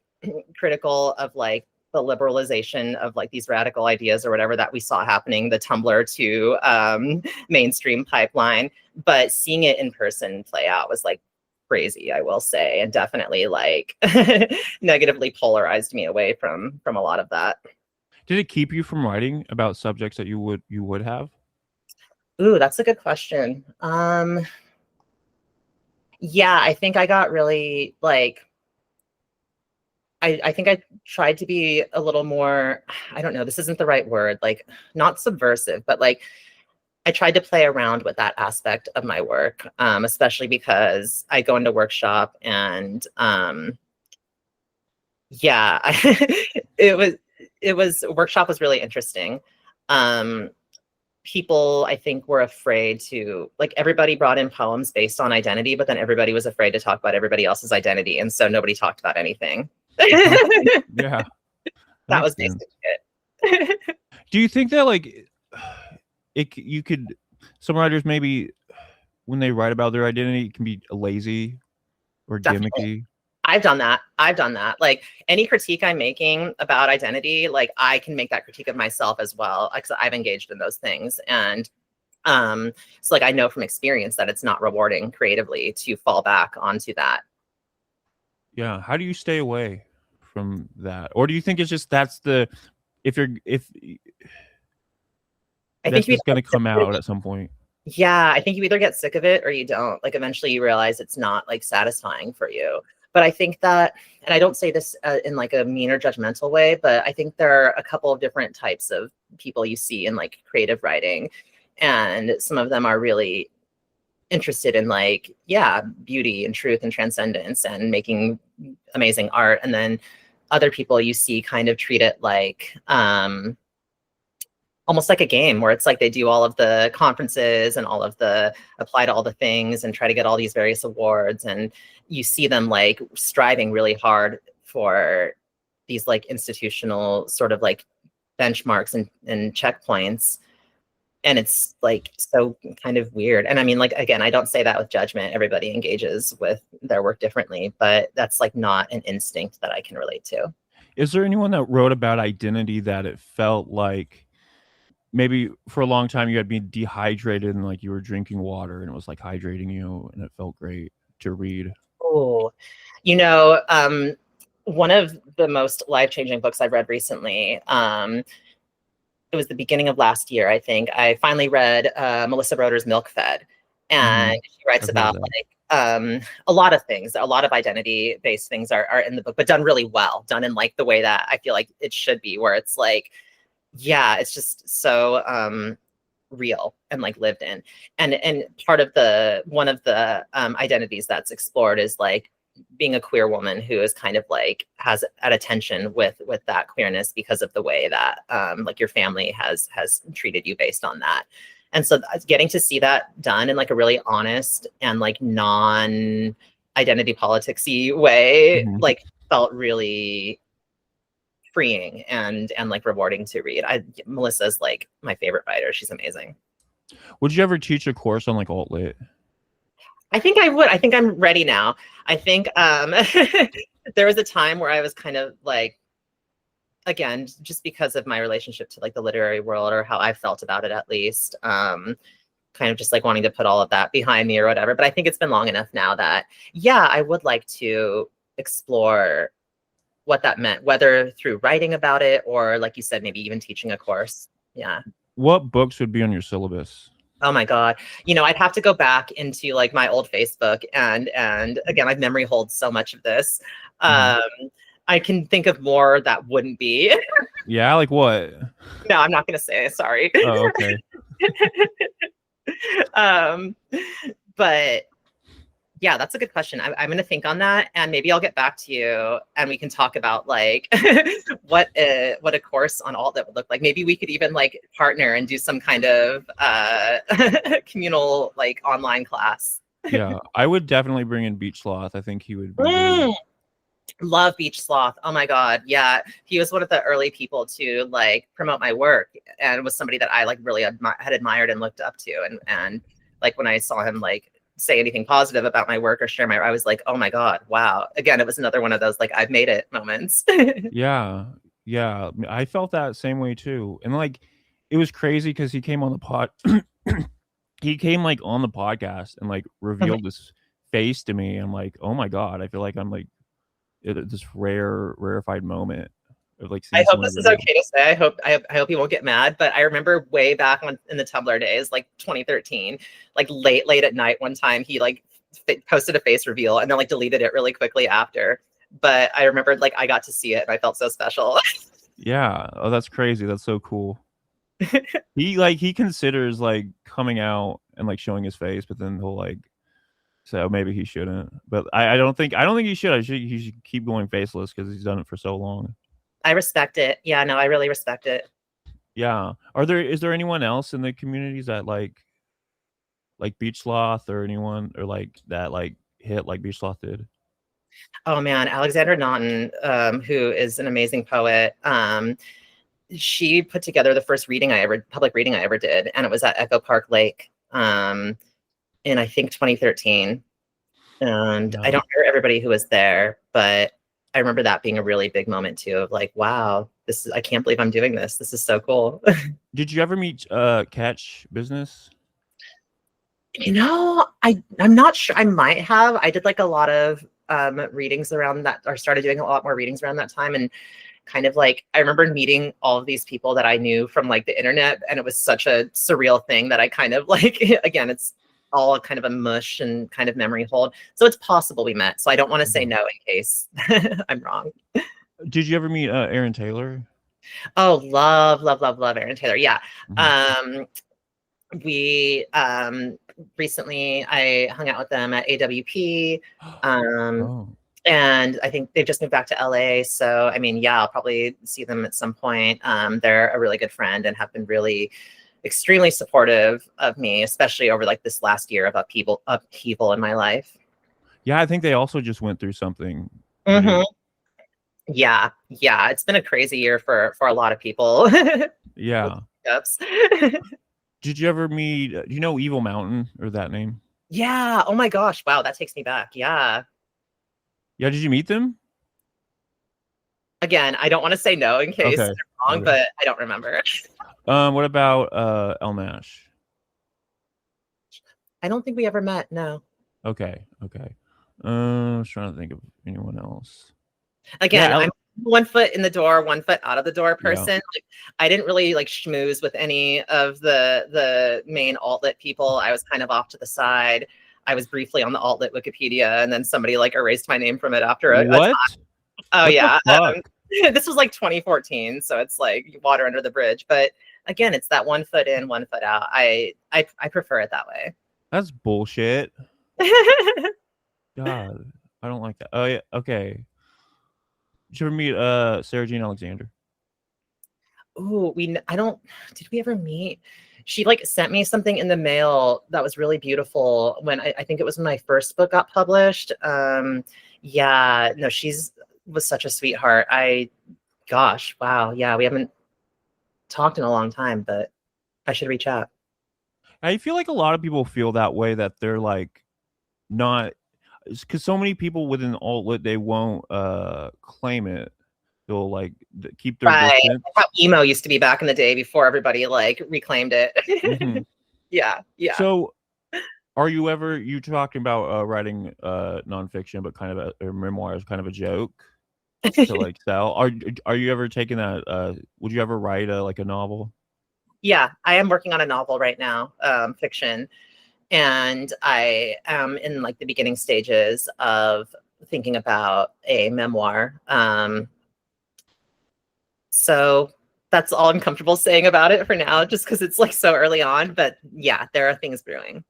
critical of like the liberalization of like these radical ideas or whatever that we saw happening, the Tumblr to mainstream pipeline. But seeing it in person play out was like crazy, I will say, and definitely like negatively polarized me away from a lot of that. Did it keep you from writing about subjects that you would have? Ooh, that's a good question. Yeah, I think I got really like I think I tried to be a little more, I don't know, this isn't the right word, like not subversive, but like I tried to play around with that aspect of my work, especially because I go into workshop and yeah, it was workshop was really interesting. Um, People I think were afraid to like everybody brought in poems based on identity, but then everybody was afraid to talk about everybody else's identity, and so nobody talked about anything. Yeah, that That makes was sense. basically it. Do you think that like you could some writers maybe when they write about their identity it can be lazy or Definitely. gimmicky? I've done that. I've done that. Like any critique I'm making about identity, like I can make that critique of myself as well, because I've engaged in those things. And so like I know from experience that it's not rewarding creatively to fall back onto that. Yeah. How do you stay away from that? Or do you think it's just that's the if I that's think you just gonna come out at some point? Yeah, I think you either get sick of it or you don't. Like eventually you realize it's not like satisfying for you. But I think that, and I don't say this in like a mean or judgmental way, but I think there are a couple of different types of people you see in like creative writing. And some of them are really interested in like, yeah, beauty and truth and transcendence and making amazing art. And then other people you see kind of treat it like, almost like a game where it's like they do all of the conferences and all of the apply to all the things and try to get all these various awards, and you see them like striving really hard for these like institutional sort of like benchmarks and checkpoints, and it's like so kind of weird. And I mean, like, again, I don't say that with judgment, everybody engages with their work differently, but that's like not an instinct that I can relate to. Is there anyone that wrote about identity that it felt like maybe for a long time you had been dehydrated and like you were drinking water and it was like hydrating you and it felt great to read? Oh, you know, one of the most life-changing books I've read recently, it was the beginning of last year, I think. I finally read Melissa Broder's Milk Fed, Mm-hmm. and she writes I've heard of about that. like a lot of things, a lot of identity-based things are in the book, but done really well, done in like the way that I feel like it should be, where it's like, yeah, it's just so real and like lived in. And part of the one of the identities that's explored is like being a queer woman who is kind of like has at a tension with that queerness because of the way that like your family has treated you based on that. And so getting to see that done in like a really honest and like non identity politicsy way Mhm. like felt really freeing and like rewarding to read. Melissa's like my favorite writer. She's amazing. Would you ever teach a course on like alt lit? I think I would. I think I'm ready now. I think there was a time where I was kind of like, again, just because of my relationship to like the literary world or how I felt about it at least, kind of just like wanting to put all of that behind me or whatever. But I think it's been long enough now that, yeah, I would like to explore what that meant, whether through writing about it or, like you said, maybe even teaching a course. Yeah. What books would be on your syllabus? Oh my God. You know, I'd have to go back into like my old Facebook and again, I've memory holds so much of this. Mhm. Um, I can think of more that wouldn't be. Yeah, like what? No, I'm not gonna say, sorry. Oh, okay. um, but yeah, that's a good question. I'm going to think on that, and maybe I'll get back to you, and we can talk about like what a course on alt that would look like. Maybe we could even like partner and do some kind of communal like online class. Yeah, I would definitely bring in Beach Sloth. I think he would be really. Mm, love Beach Sloth. Oh my God, yeah, he was one of the early people to like promote my work, and was somebody that I like really had admired and looked up to, and like when I saw him like say anything positive about my work or share my, I was like, oh my God, wow. Again, it was another one of those like I've made it moments. Yeah. Yeah, I felt that same way too. And like it was crazy because he came on the pod he came like on the podcast and like Mhm. revealed this face to me. I'm like, oh my god, I feel like I'm like at this rarefied moment of like I seeing hope someone I this is really like. okay to say. I hope you won't get mad, but I remember way back in the Tumblr days, like 2013, like late at night one time he like posted a face reveal and then like deleted it really quickly after. But I remembered like I got to see it and I felt so special. Yeah. Oh, that's crazy. That's so cool. He considers like coming out and like showing his face, but then he'll like say, oh, maybe he shouldn't. But I don't think he should. He should keep going faceless because he's done it for so long. I respect it. Yeah, no, I really respect it. Yeah. Is there anyone else in the communities that like Beach Sloth or anyone or like that like hit like Beach Sloth did? Oh man, Alexandra Naughton, who is an amazing poet. She put together the first public reading I ever did, and it was at Echo Park Lake in I think 2013. And I Yeah. don't remember everybody who was there, but I remember that being a really big moment too of like, wow, I can't believe I'm doing this. This is so cool. Did you ever meet Catch Business? I'm not sure. I might have. I did like a lot of readings around that, or started doing a lot more readings around that time. And kind of like, I remember meeting all of these people that I knew from like the internet. And it was such a surreal thing that I kind of like, again, it's all kind of a mush and kind of memory hold. So it's possible we met. So I don't want to say Mhm. no in case I'm wrong. Did you ever meet Aaron Taylor? Oh, love, love, love, love Aaron Taylor. Yeah. Mhm. Um, we recently I hung out with them at AWP. Um, Oh. and I think they've just moved back to LA. So I mean, yeah, I'll probably see them at some point. They're a really good friend and have been really extremely supportive of me, especially over like this last year of upheaval in my life. Yeah, I think they also just went through something Hmm. pretty. Yeah, yeah, it's been a crazy year for a lot of people. Yeah. Ups. Did you ever meet? Do you know Evil Mountain or that name? Yeah. Oh my gosh. Wow, that takes me back. Yeah. Yeah. Did you meet them? Again, I don't want to say no in case Okay. I'm wrong, Okay. but I don't remember. What about El Nash? I don't think we ever met. No. Okay. Okay. I was trying to think of anyone else. Yeah. Again, I'm 1 foot in the door, 1 foot out of the door Yeah. person. Like, I didn't really like schmooze with any of the main alt-lit people. I was kind of off to the side. I was briefly on the alt-lit Wikipedia, and then somebody like erased my name from it after a time. What? Oh What the yeah. fuck? This was like 2014, so it's like water under the bridge. But again, it's that 1 foot in, 1 foot out. I prefer it that way. That's bullshit. God, I don't like that. Oh yeah. Okay. Did you ever meet Sarah Jean Alexander? Ooh, I don't, did we ever meet? She like sent me something in the mail that was really beautiful when I think it was when my first book got published. Yeah, no, was such a sweetheart. Gosh, wow. Yeah, we haven't talked in a long time, but I should reach out. I feel like a lot of people feel that way that they're like not because so many people within alt lit they won't claim it. They'll like keep their Right. distance. How emo used to be back in the day before everybody like reclaimed it. Hmm. Yeah, yeah. So you talking about writing nonfiction but kind of a memoir as kind of a joke to like sell? Are you ever taking that would you ever write like a novel? Yeah, I am working on a novel right now, fiction. And I am in like the beginning stages of thinking about a memoir. So that's all I'm comfortable saying about it for now, just because it's like so early on. But yeah, there are things brewing.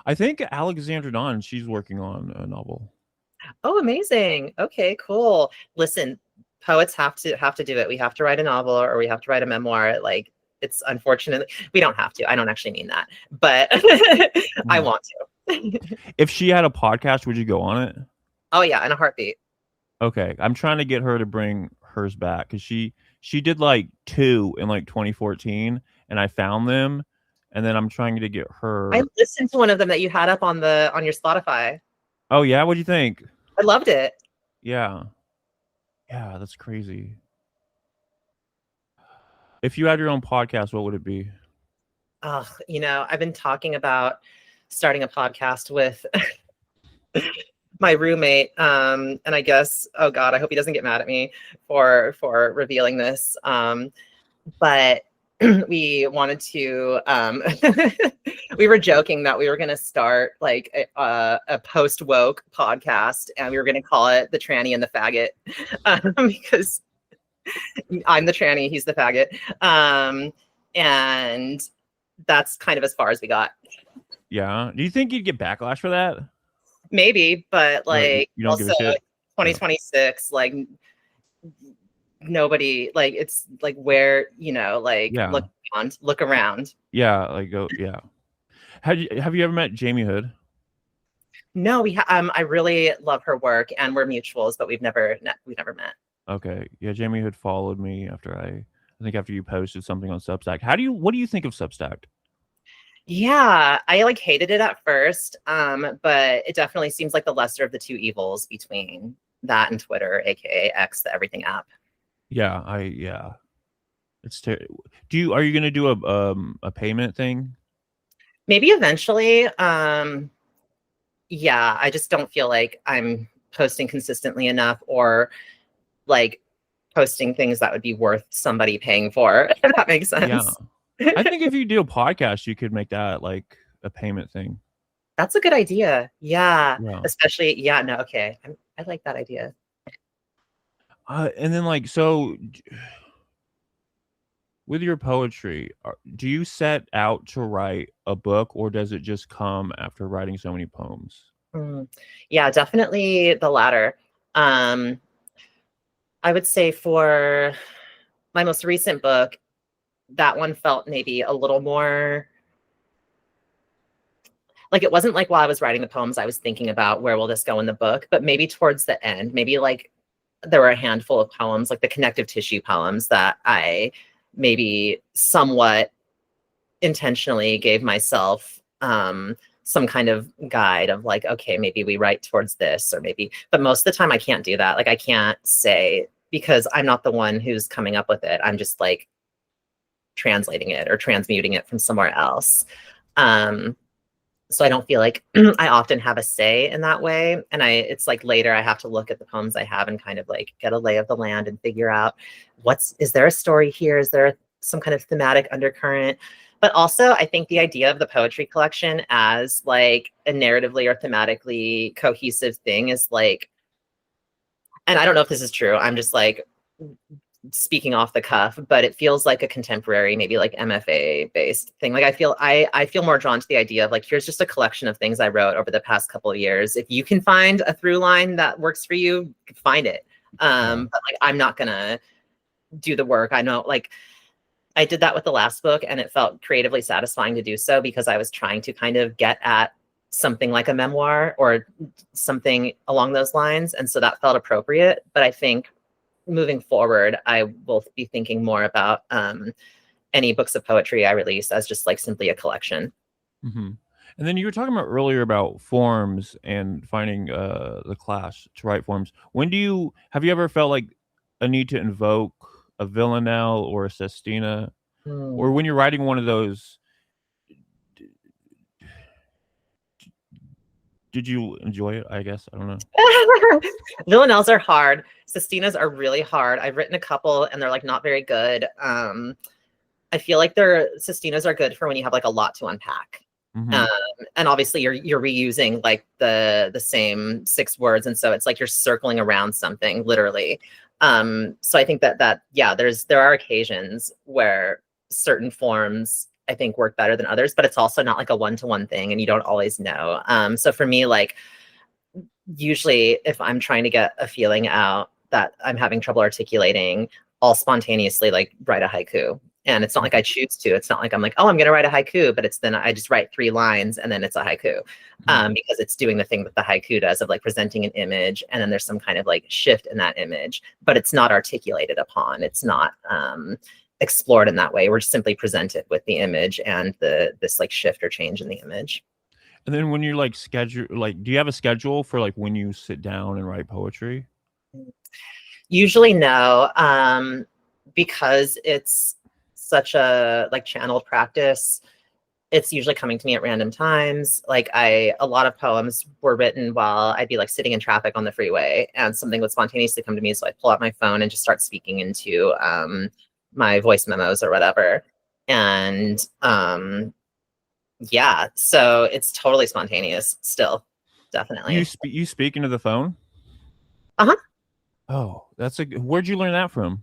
I think Alexandra Don, she's working on a novel. Oh, amazing. Okay, cool. Listen, poets have to do it. We have to write a novel or we have to write a memoir. Like it's unfortunately we don't have to. I don't actually mean that, but I Mhm. want to. If she had a podcast, would you go on it? Oh yeah, in a heartbeat. Okay, I'm trying to get her to bring hers back because she did like two in like 2014, and I found them, and then I'm trying to get I her. listened to one of them that you had up on your Spotify. Oh yeah, what do you think? I loved it. Yeah, yeah, that's crazy. If you had your own podcast, what would it be? I've been talking about starting a podcast with my roommate, and I guess, oh God, I hope he doesn't get mad at me for revealing this. But we wanted to we were joking that we were going to start like a post woke podcast, and we were going to call it the tranny and the faggot, because I'm the tranny, he's the faggot, and that's kind of as far as we got. Yeah. Do you think you'd get backlash for that? Maybe, but like you don't give a also shit? 2026, like nobody, like it's like where, like Yeah. look around. Yeah, like go. Yeah. Have you ever met Jamie Hood? No, I really love her work, and we're mutuals, but we've never met. Okay. Yeah, Jamie Hood followed me I think after you posted something on Substack. What do you think of Substack? Yeah, I like hated it at first, but it definitely seems like the lesser of the two evils between that and Twitter, aka X, the everything app. Yeah. It's are you going to do a payment thing? Maybe eventually. Yeah, I just don't feel like I'm posting consistently enough, or like posting things that would be worth somebody paying for, if that makes sense. Yeah. I think if you do a podcast, you could make that like a payment thing. That's a good idea. Yeah. Especially, yeah, no, okay. I like that idea. And then like, so with your poetry, do you set out to write a book, or does it just come after writing so many poems? Yeah, definitely the latter. I would say for my most recent book, that one felt maybe a little more like, it wasn't like while I was writing the poems, I was thinking about where will this go in the book, but maybe towards the end, maybe like there were a handful of poems, like the connective tissue poems, that I maybe somewhat intentionally gave myself some kind of guide of like, okay, maybe we write towards this, or maybe, but most of the time I can't do that. Like I can't say, because I'm not the one who's coming up with it. I'm just like translating it or transmuting it from somewhere else. So I don't feel like I often have a say in that way. And it's like later I have to look at the poems I have and kind of like get a lay of the land and figure out is there a story here? Is there some kind of thematic undercurrent? But also I think the idea of the poetry collection as like a narratively or thematically cohesive thing is like, and I don't know if this is true, I'm just like speaking off the cuff, but it feels like a contemporary, maybe like MFA based thing. Like I feel more drawn to the idea of like, here's just a collection of things I wrote over the past couple of years. If you can find a through line that works for you, find it. But like, I'm not gonna do the work. I know, like I did that with the last book, and it felt creatively satisfying to do so because I was trying to kind of get at something like a memoir or something along those lines. And so that felt appropriate. But I think moving forward, I will be thinking more about any books of poetry I release as just like simply a collection. Mm-hmm. And then you were talking about earlier about forms and finding the class to write forms. Have you ever felt like a need to invoke a villanelle or a sestina? Or when you're writing one of those, did you enjoy it? I guess. I don't know. Villanelles are hard. Sestinas are really hard. I've written a couple and they're like not very good. I feel like sestinas are good for when you have like a lot to unpack. Mm-hmm. And obviously you're reusing like the same 6 words. And so it's like you're circling around something literally. So I think that yeah, there are occasions where certain forms I think work better than others, but it's also not like a one-to-one thing and you don't always know. So for me, like usually if I'm trying to get a feeling out that I'm having trouble articulating, I'll spontaneously like write a haiku. And it's not like I choose to. It's not like I'm like, oh, I'm going to write a haiku, but it's then I just write 3 lines and then it's a haiku, because it's doing the thing that the haiku does of like presenting an image, and then there's some kind of like shift in that image, but it's not articulated upon. It's not explored in that way. We're just simply presented with the image and this like shift or change in the image. And then when you're like do you have a schedule for like when you sit down and write poetry? Usually no, because it's such a like channeled practice. It's usually coming to me at random times. Like a lot of poems were written while I'd be like sitting in traffic on the freeway and something would spontaneously come to me. So I'd pull out my phone and just start speaking into my voice memos or whatever. And yeah, so it's totally spontaneous still, definitely. You speak into the phone? Uh-huh. Oh, where'd you learn that from?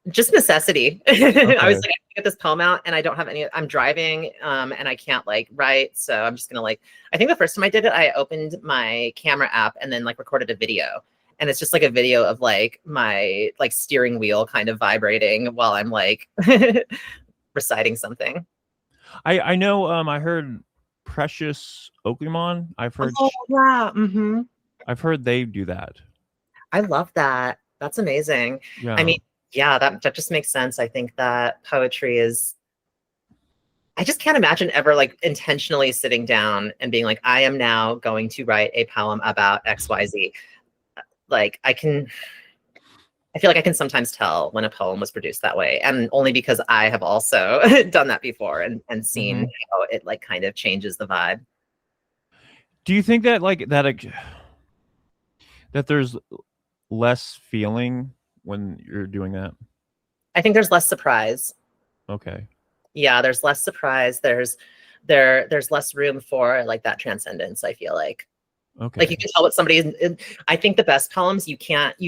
Just necessity. I Okay. was like, I get this poem out and I don't have any, I'm driving and I can't like write. So I'm just gonna like, I think the first time I did it, I opened my camera app and then like recorded a video. And it's just like a video of like my like steering wheel kind of vibrating while I'm like reciting something. I know I heard Precious Oakleymon. Oh yeah. I've heard they do that. I love that. That's amazing. Yeah. I mean, yeah, that just makes sense. I think that poetry is, I just can't imagine ever like intentionally sitting down and being like, I am now going to write a poem about XYZ. Like I feel like I can sometimes tell when a poem was produced that way. And only because I have also done that before and seen how it like kind of changes the vibe. Do you think that like that there's less feeling when you're doing that? I think there's less surprise. Okay. Yeah, there's less surprise. There's less room for like that transcendence, I feel like. Okay. Like you can tell what somebody is. I think the best poems, you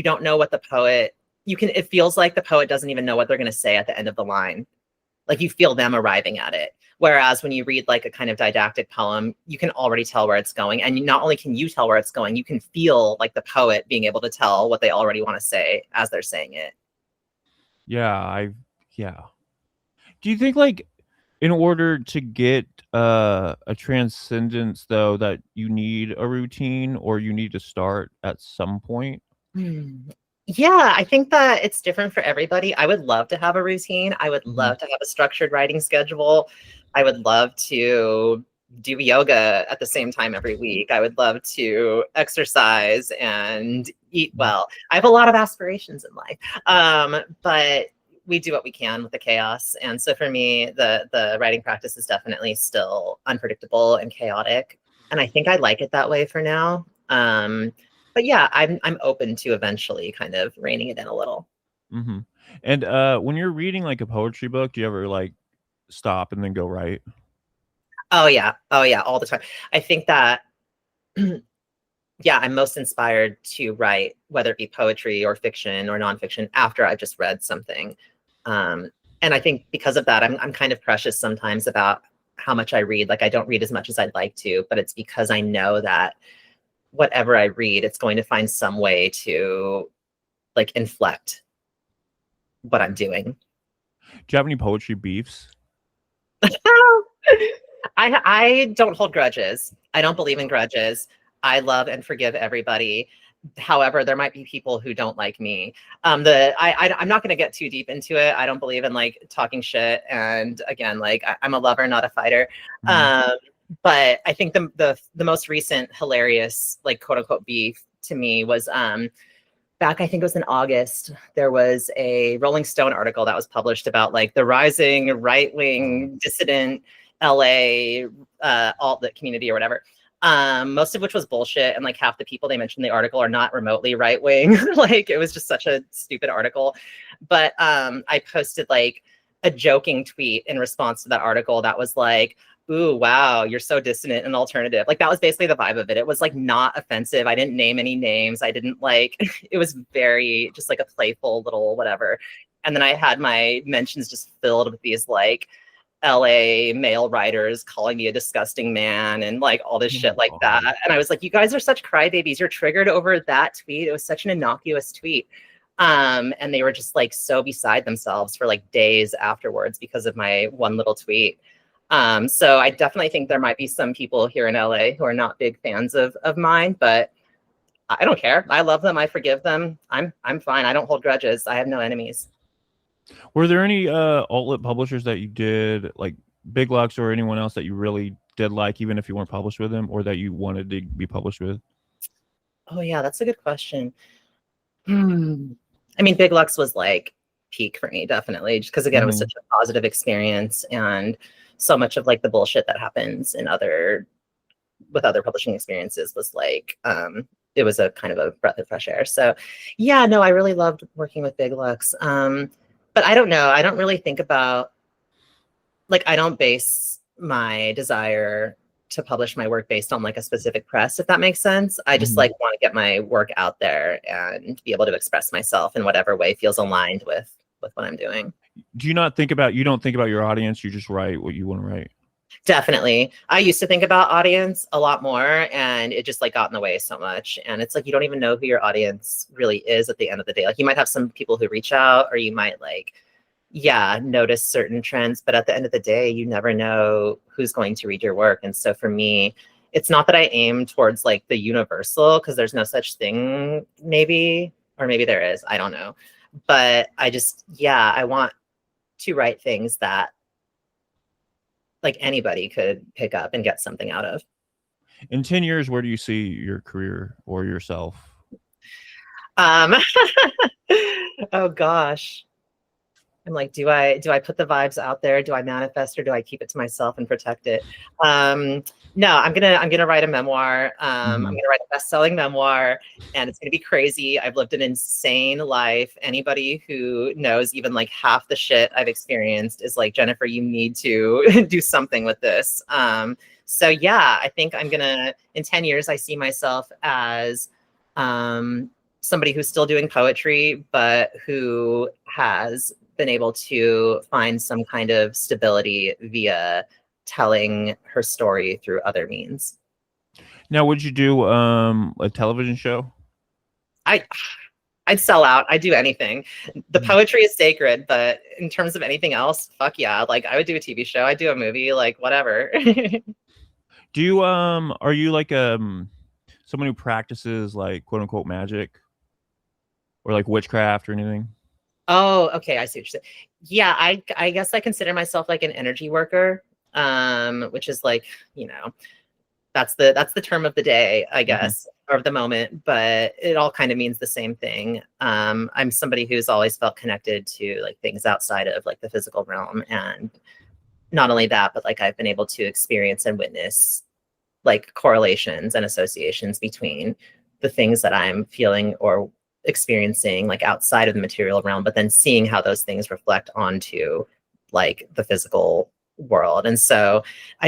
don't know what the poet, it feels like the poet doesn't even know what they're going to say at the end of the line. Like you feel them arriving at it. Whereas when you read like a kind of didactic poem, you can already tell where it's going. And not only can you tell where it's going, you can feel like the poet being able to tell what they already want to say as they're saying it. Yeah, yeah. Do you think like in order to get a transcendence though that you need a routine or you need to start at some point? Yeah, I think that it's different for everybody. I would love to have a routine. I would love to have a structured writing schedule. I would love to do yoga at the same time every week. I would love to exercise and eat well. I have a lot of aspirations in life, but we do what we can with the chaos. And so for me, the writing practice is definitely still unpredictable and chaotic. And I think I like it that way for now. But yeah, I'm open to eventually kind of reining it in a little. And when you're reading like a poetry book, do you ever like stop and then go write? Oh yeah, all the time. I think that yeah, I'm most inspired to write, whether it be poetry or fiction or nonfiction, after I've just read something. And I think because of that, I'm kind of precious sometimes about how much I read. Like I don't read as much as I'd like to, but it's because I know that whatever I read, it's going to find some way to like inflect what I'm doing. Do you have any poetry beefs? I don't hold grudges. I don't believe in grudges. I love and forgive everybody. However, there might be people who don't like me. I'm not going to get too deep into it. I don't believe in like talking shit. And again, like I'm a lover, not a fighter. But I think the most recent hilarious, like quote unquote beef to me was back, I think it was in August, there was a Rolling Stone article that was published about like the rising right-wing dissident LA alt community or whatever. Most of which was bullshit. And like half the people they mentioned in the article are not remotely right-wing. Like it was just such a stupid article. But I posted like a joking tweet in response to that article that was like, ooh, wow, you're so dissonant and alternative. Like that was basically the vibe of it. It was like not offensive. I didn't name any names. I didn't like, it was very just like a playful little whatever. And then I had my mentions just filled with these like LA male writers calling me a disgusting man and like all this shit like that. And I was like, you guys are such crybabies. You're triggered over that tweet. It was such an innocuous tweet. And they were just like so beside themselves for like days afterwards because of my one little tweet. So I definitely think there might be some people here in LA who are not big fans of mine, but I don't care. I love them. I forgive them. I'm fine. I don't hold grudges. I have no enemies. Were there any alt-lit publishers that you did, like Big Lux or anyone else that you really did like, even if you weren't published with them, or that you wanted to be published with? Oh yeah, that's a good question. I mean, Big Lux was like peak for me, definitely. Just because again, it was Hmm. such a positive experience, and so much of like the bullshit that happens in other with other publishing experiences was like it was a kind of a breath of fresh air. So yeah, no, I really loved working with Big Looks. But I don't know. I don't really think about like I don't base my desire to publish my work based on like a specific press, if that makes sense. I just Hmm. like want to get my work out there and be able to express myself in whatever way feels aligned with what I'm doing. Do you not think about, you don't think about your audience, you just write what you want to write? Definitely. I used to think about audience a lot more, and it just like got in the way so much. And it's like you don't even know who your audience really is at the end of the day. Like you might have some people who reach out, or you might like, yeah, notice certain trends, but at the end of the day, you never know who's going to read your work. And so for me, it's not that I aim towards like the universal, because there's no such thing, maybe, or maybe there is, I don't know. But I just, yeah, I want to write things that like anybody could pick up and get something out of. In 10 years, where do you see your career or yourself? Um, oh gosh. I'm like, do I put the vibes out there? Do I manifest, or do I keep it to myself and protect it? No, I'm gonna write a memoir. I'm Hmm. gonna write a best-selling memoir, and it's gonna be crazy. I've lived an insane life. Anybody who knows even like half the shit I've experienced is like, Jennifer, you need to do something with this. So yeah, I think I'm gonna in 10 years, I see myself as somebody who's still doing poetry, but who has been able to find some kind of stability via telling her story through other means. Now, would you do a television show? I I'd sell out. I'd do anything. The Mhm. poetry is sacred, but in terms of anything else, fuck yeah. Like I would do a TV show. I'd do a movie, like whatever. Do you are you like someone who practices like quote unquote magic or like witchcraft or anything? Oh, okay. I see what you're saying. Yeah, I guess I consider myself like an energy worker, which is like, you know, that's the term of the day, I Hmm. guess, or of the moment, but it all kind of means the same thing. I'm somebody who's always felt connected to like things outside of like the physical realm, and not only that, but like I've been able to experience and witness like correlations and associations between the things that I'm feeling or experiencing like outside of the material realm, but then seeing how those things reflect onto like the physical world. And so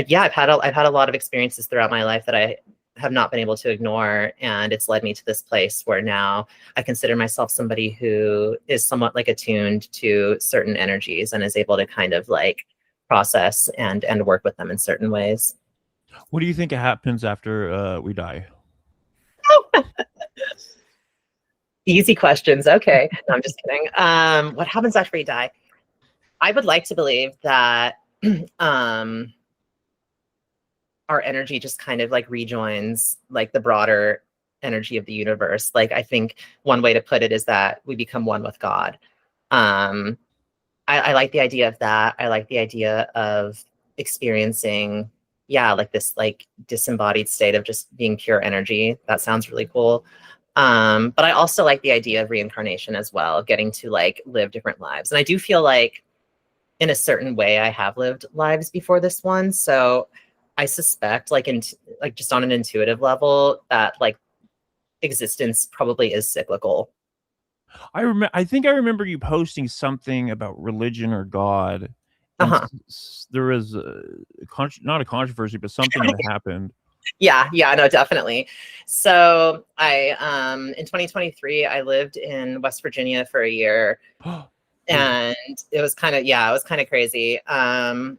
yeah, I've had a lot of experiences throughout my life that I have not been able to ignore. And it's led me to this place where now I consider myself somebody who is somewhat like attuned to certain energies and is able to kind of like process and work with them in certain ways. What do you think happens after we die? Easy questions. Okay. No, I'm just kidding. What happens after we die? I would like to believe that um, our energy just kind of like rejoins like the broader energy of the universe. Like I think one way to put it is that we become one with God. Um, I like the idea of that. I like the idea of experiencing, yeah, like this like disembodied state of just being pure energy. That sounds really cool. But I also like the idea of reincarnation as well, of getting to like live different lives. And I do feel like in a certain way I have lived lives before this one. So I suspect like like just on an intuitive level that like existence probably is cyclical. I think I remember you posting something about religion or God, and Uh-huh. there was not a controversy, but something that happened. Yeah, yeah, no, definitely. So I in 2023 I lived in West Virginia for a year, Beautiful. and it was kind of, yeah, it was kind of crazy. And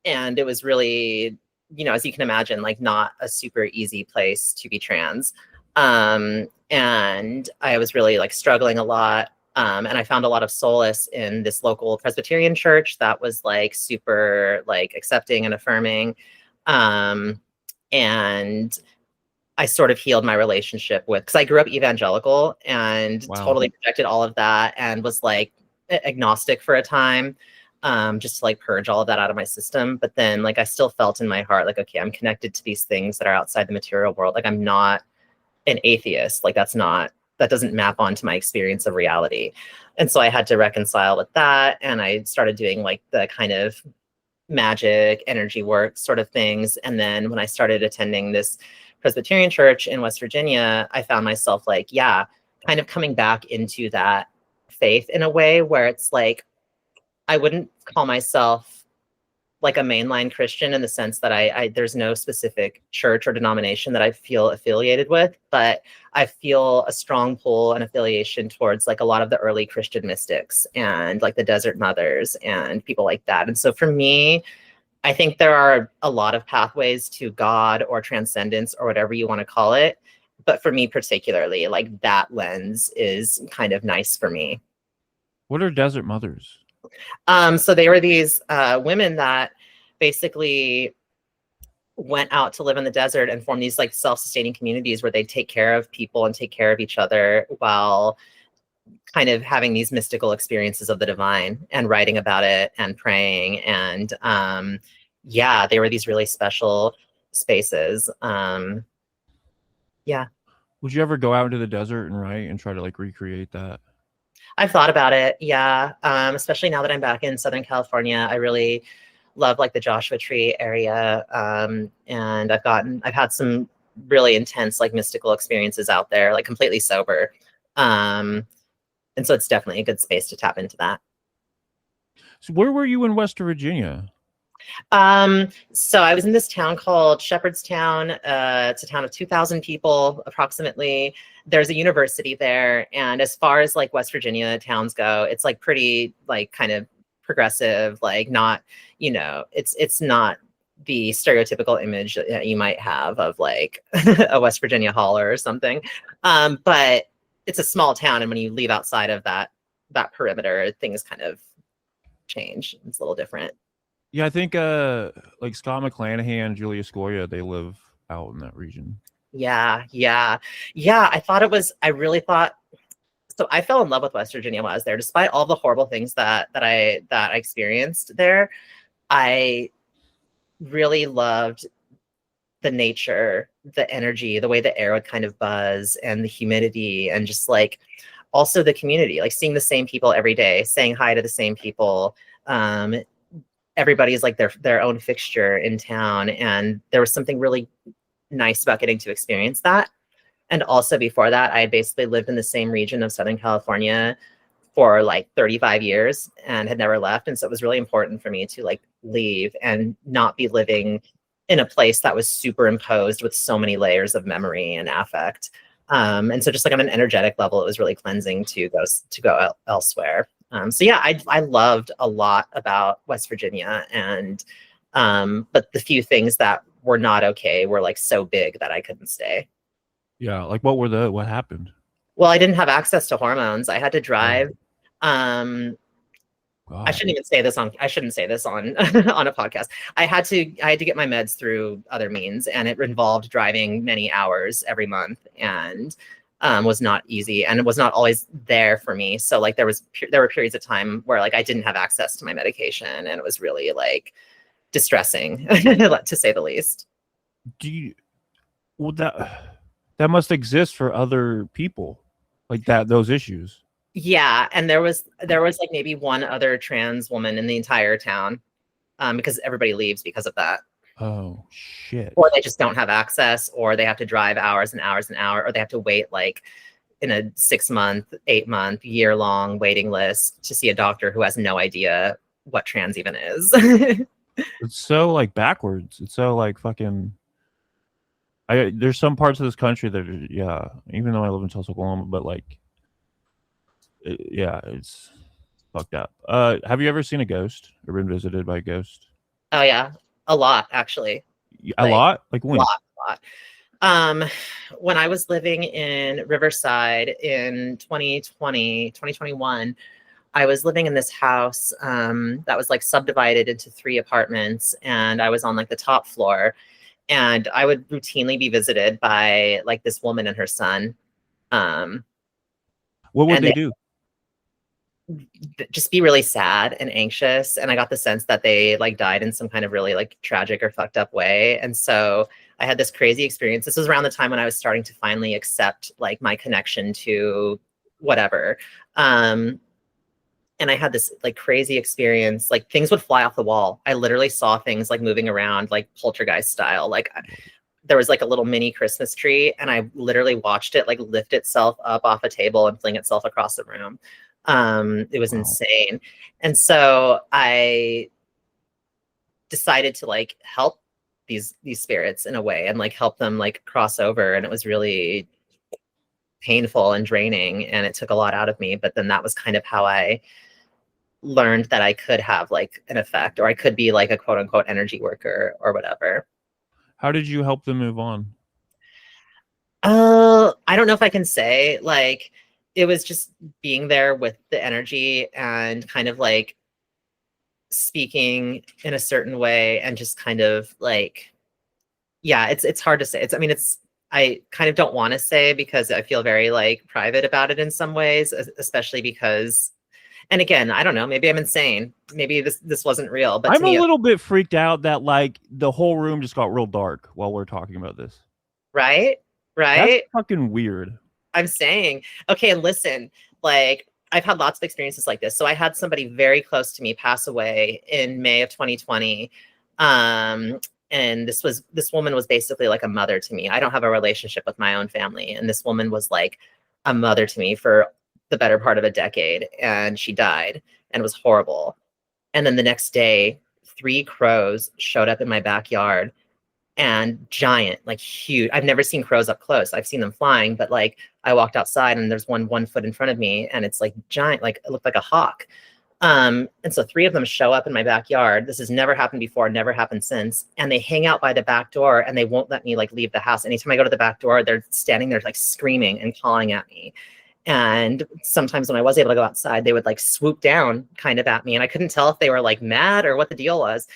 it was really, you know, as you can imagine, like not a super easy place to be trans. And I was really like struggling a lot. And I found a lot of solace in this local Presbyterian church that was like super like accepting and affirming. Um, and I sort of healed my relationship with, because I grew up evangelical and Wow. totally rejected all of that and was like agnostic for a time, just to like purge all of that out of my system. But then like I still felt in my heart like, okay, I'm connected to these things that are outside the material world. Like I'm not an atheist. Like that's not that doesn't map onto my experience of reality. And so I had to reconcile with that. And I started doing like the kind of magic, energy work sort of things. And then when I started attending this Presbyterian church in West Virginia, I found myself like, yeah, kind of coming back into that faith in a way where it's like, I wouldn't call myself like a mainline Christian in the sense that I there's no specific church or denomination that I feel affiliated with, but I feel a strong pull and affiliation towards like a lot of the early Christian mystics and like the Desert Mothers and people like that. And so for me, I think there are a lot of pathways to God or transcendence or whatever you want to call it. But for me particularly, like that lens is kind of nice for me. What are Desert Mothers? So they were these women that basically went out to live in the desert and form these like self-sustaining communities where they take care of people and take care of each other while kind of having these mystical experiences of the divine and writing about it and praying. And yeah, they were these really special spaces. Yeah. Would you ever go out into the desert and write and try to like recreate that? I've thought about it. Yeah. Especially now that I'm back in Southern California, I really love like the Joshua Tree area. And I've had some really intense, like mystical experiences out there, like completely sober. And so it's definitely a good space to tap into that. So where were you in West Virginia? So I was in this town called Shepherdstown. It's a town of 2,000 people approximately. There's a university there. And as far as like West Virginia towns go, it's like pretty like kind of progressive, like not, it's not the stereotypical image that you might have of like a West Virginia holler or something. But it's a small town. And when you leave outside of that perimeter, things kind of change. It's a little different. Yeah, I think like Scott McClanahan, Julia Scoria, they live out in that region. Yeah. I really thought, so I fell in love with West Virginia while I was there, despite all the horrible things that I experienced there. I really loved the nature, the energy, the way the air would kind of buzz and the humidity and just like also the community, like seeing the same people every day, saying hi to the same people. Everybody's like their own fixture in town. And there was something really nice about getting to experience that. And also before that, I had basically lived in the same region of Southern California for like 35 years and had never left. And so it was really important for me to like leave and not be living in a place that was superimposed with so many layers of memory and affect. And so just like on an energetic level, it was really cleansing to go elsewhere. So yeah, I loved a lot about West Virginia, and but the few things that were not okay were like so big that I couldn't stay. Yeah, like what happened? Well, I didn't have access to hormones. I had to drive. I shouldn't say this on on a podcast. I had to get my meds through other means, and it involved driving many hours every month, and was not easy, and it was not always there for me. So like there were periods of time where like I didn't have access to my medication, and it was really like distressing to say the least. That must exist for other people, like those issues. Yeah, and there was like maybe one other trans woman in the entire town, because everybody leaves because of that. Oh shit! Or they just don't have access, or they have to drive hours and hours and hours, or they have to wait like in a 6-month, 8-month, year-long waiting list to see a doctor who has no idea what trans even is. It's so like backwards. It's so like fucking. There's some parts of this country that are, yeah, even though I live in Tulsa, Oklahoma, but like, it's fucked up. Have you ever seen a ghost or been visited by a ghost? Oh yeah, a lot actually. A lot? Like when? A lot. When I was living in Riverside in 2021, I was living in this house that was like subdivided into 3 apartments, and I was on like the top floor, and I would routinely be visited by like this woman and her son. What would they do? Just be really sad and anxious. And I got the sense that they like died in some kind of really like tragic or fucked up way. And so I had this crazy experience. This was around the time when I was starting to finally accept like my connection to whatever. Um, and I had this like crazy experience. Like things would fly off the wall. I literally saw things like moving around, like poltergeist style. Like there was like a little mini Christmas tree, and I literally watched it like lift itself up off a table and fling itself across the room. It was Wow. insane. And so I decided to like help these spirits in a way and like help them like cross over. And it was really painful and draining, and it took a lot out of me. But then that was kind of how I learned that I could have like an effect, or I could be like a quote unquote energy worker or whatever. How did you help them move on? I don't know if I can say. Like, it was just being there with the energy and kind of like speaking in a certain way and just kind of like, yeah, it's hard to say. It's I mean, it's I kind of don't want to say because I feel very like private about it in some ways, especially because, and again, I don't know, maybe I'm insane. Maybe this wasn't real, but to I'm a me, little bit freaked out that like the whole room just got real dark while we're talking about this. right? That's Right? fucking weird. I'm saying, okay, and listen, like I've had lots of experiences like this. So I had somebody very close to me pass away in May of 2020. Um, and this woman was basically like a mother to me. I don't have a relationship with my own family, and this woman was like a mother to me for the better part of a decade, and she died, and it was horrible. And then the next day, three crows showed up in my backyard, and giant, like huge. I've never seen crows up close. I've seen them flying, but like I walked outside and there's one foot in front of me, and it's like giant, like it looked like a hawk. And so three of them show up in my backyard. This has never happened before, never happened since. And they hang out by the back door, and they won't let me like leave the house. Anytime I go to the back door, they're standing there like screaming and calling at me. And sometimes when I was able to go outside, they would like swoop down kind of at me. And I couldn't tell if they were like mad or what the deal was.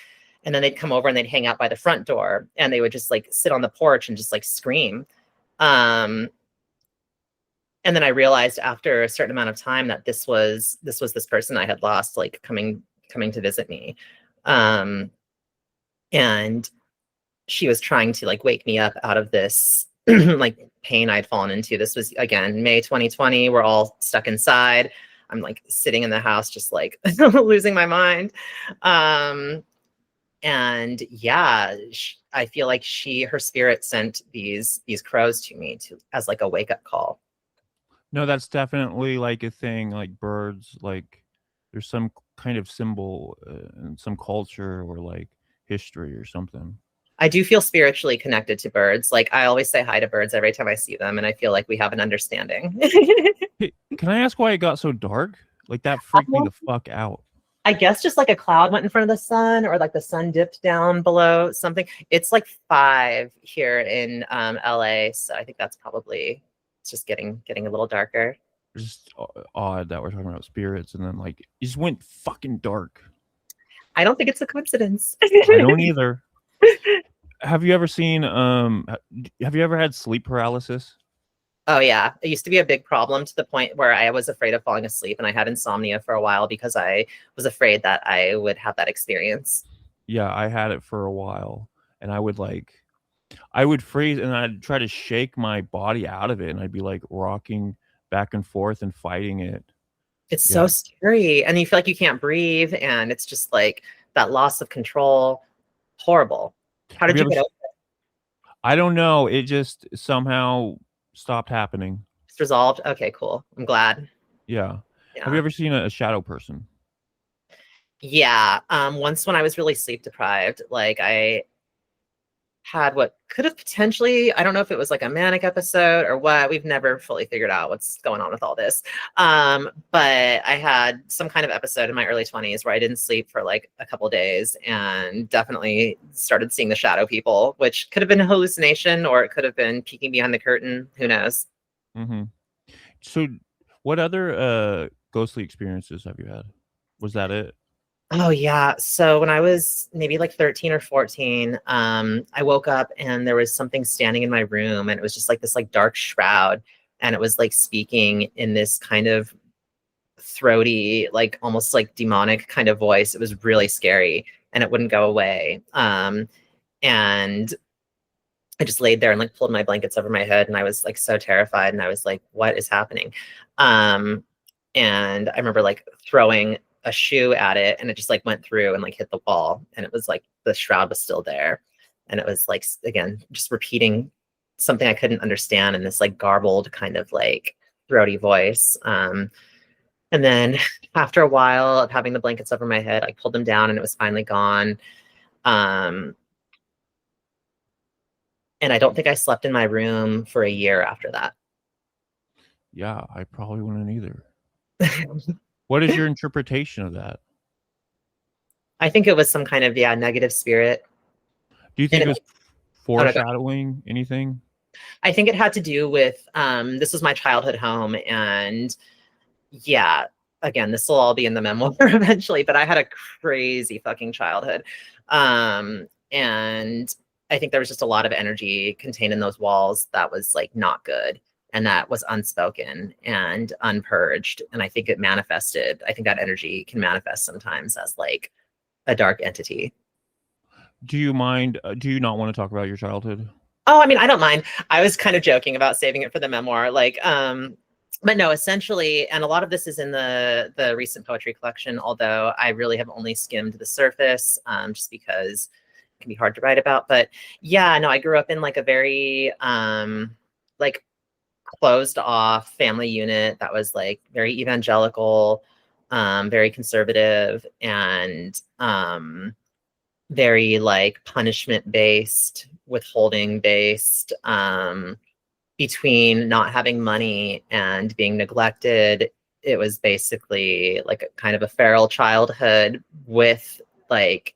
And then they'd come over and they'd hang out by the front door, and they would just like sit on the porch and just like scream. Um, and then I realized after a certain amount of time that this person I had lost, like coming to visit me. Um, and she was trying to like wake me up out of this like pain I'd fallen into. This was again May 2020. We're all stuck inside. I'm like sitting in the house, just like losing my mind. And yeah, I feel like her spirit sent these crows to me to as like a wake up call. No, that's definitely like a thing. Like birds, like there's some kind of symbol in some culture or like history or something. I do feel spiritually connected to birds. Like I always say hi to birds every time I see them, and I feel like we have an understanding. Hey, can I ask why it got so dark? Like that freaked me the fuck out. I guess just like a cloud went in front of the sun, or like the sun dipped down below something. It's like 5 here in LA, so I think that's probably it's just getting a little darker. It's just odd that we're talking about spirits and then like it just went fucking dark. I don't think it's a coincidence. I don't either. Have you ever seen have you ever had sleep paralysis? Oh yeah, it used to be a big problem to the point where I was afraid of falling asleep, and I had insomnia for a while because I was afraid that I would have that experience. Yeah, I had it for a while and I would freeze and I'd try to shake my body out of it and I'd be like rocking back and forth and fighting it. It's so Yeah. scary, and you feel like you can't breathe, and it's just like that loss of control. Horrible. How Have did you you ever get over it? I don't know, it just somehow stopped happening. It's resolved? Okay, cool. I'm glad. Yeah. Have you Yeah. ever seen a shadow person? Yeah. Once when I was really sleep deprived, like I had what could have potentially, I don't know if it was like a manic episode or what. We've never fully figured out what's going on with all this. But I had some kind of episode in my early 20s where I didn't sleep for like a couple days, and definitely started seeing the shadow people, which could have been a hallucination or it could have been peeking behind the curtain. Who knows? Mm-hmm. So what other ghostly experiences have you had? Was that it? Oh yeah. So when I was maybe like 13 or 14, I woke up and there was something standing in my room, and it was just like this like dark shroud, and it was like speaking in this kind of throaty, like almost like demonic kind of voice. It was really scary, and it wouldn't go away. And I just laid there and like pulled my blankets over my head, and I was like so terrified, and I was like, what is happening? Um, and I remember like throwing a shoe at it, and it just like went through and like hit the wall, and it was like the shroud was still there, and it was like again just repeating something I couldn't understand in this like garbled kind of like throaty voice. And then after a while of having the blankets over my head, I pulled them down and it was finally gone. Um, and I don't think I slept in my room for a year after that. Yeah, I probably wouldn't either. What is your interpretation of that? I think it was some kind of negative spirit. Do you And think it was oh, no, foreshadowing anything? I think it had to do with this was my childhood home, and yeah, again, this will all be in the memoir eventually, but I had a crazy fucking childhood. And I think there was just a lot of energy contained in those walls that was like not good, and that was unspoken and unpurged. And I think it manifested. I think that energy can manifest sometimes as like a dark entity. Do you mind? Do you not want to talk about your childhood? Oh, I mean, I don't mind. I was kind of joking about saving it for the memoir. But no, essentially, and a lot of this is in the recent poetry collection, although I really have only skimmed the surface, just because it can be hard to write about. But yeah, no, I grew up in like a very like closed off family unit that was like very evangelical, very conservative, and very like punishment based, withholding based, between not having money and being neglected. It was basically like a kind of a feral childhood with like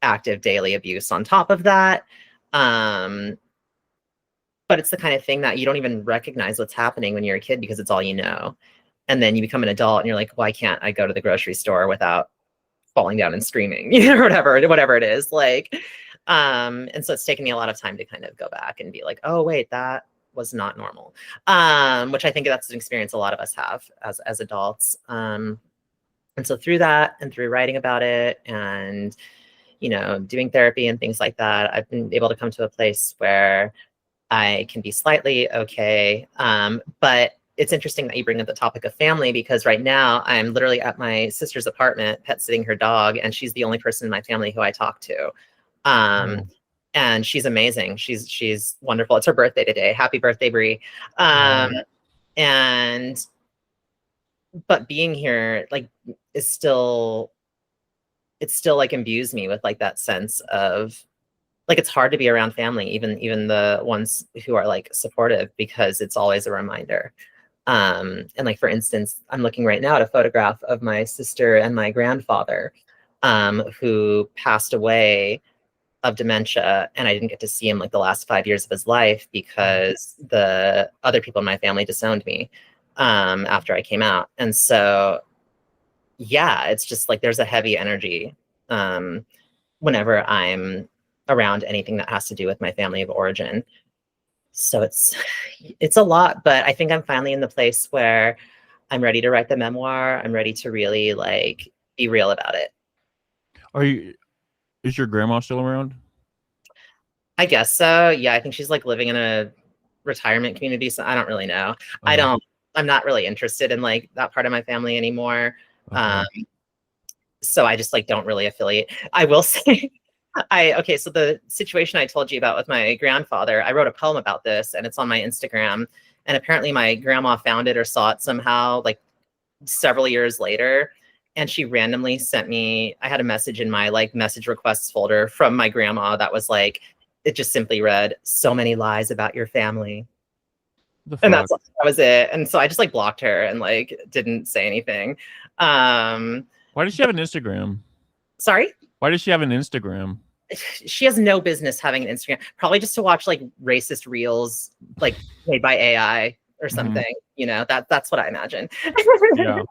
active daily abuse on top of that. Um, but it's the kind of thing that you don't even recognize what's happening when you're a kid because it's all you know. And then you become an adult and you're like, why can't I go to the grocery store without falling down and screaming, or whatever it is. And so it's taken me a lot of time to kind of go back and be like, oh wait, that was not normal. Which I think that's an experience a lot of us have as adults. And so through that and through writing about it and, doing therapy and things like that, I've been able to come to a place where I can be slightly okay. But it's interesting that you bring up the topic of family, because right now I'm literally at my sister's apartment, pet sitting her dog, and she's the only person in my family who I talk to. Oh. And she's amazing. She's wonderful. It's her birthday today. Happy birthday, Bree. And but being here like is still it still like imbues me with like that sense of like it's hard to be around family, even the ones who are like supportive, because it's always a reminder. And like for instance, I'm looking right now at a photograph of my sister and my grandfather, who passed away of dementia, and I didn't get to see him like the last 5 years of his life because the other people in my family disowned me after I came out. And so yeah, it's just like there's a heavy energy whenever I'm around anything that has to do with my family of origin. So it's a lot, but I think I'm finally in the place where I'm ready to write the memoir. I'm ready to really like be real about it. Are you? Is your grandma still around? I guess so. Yeah, I think she's like living in a retirement community. So I don't really know. Oh, I'm not really interested in like that part of my family anymore. okay. So I just like don't really affiliate. I will say okay, so the situation I told you about with my grandfather, I wrote a poem about this and it's on my Instagram. And apparently my grandma found it or saw it somehow like several years later. And she randomly sent me, I had a message in my like message requests folder from my grandma that was like, it just simply read, "So many lies about your family." The And fuck? that was it. And so I just like blocked her and like didn't say anything. Um, Why does she have an Instagram? Sorry? Why does she have an Instagram? She has no business having an Instagram, probably just to watch like racist reels like made by AI or something. That's what I imagine. Yeah.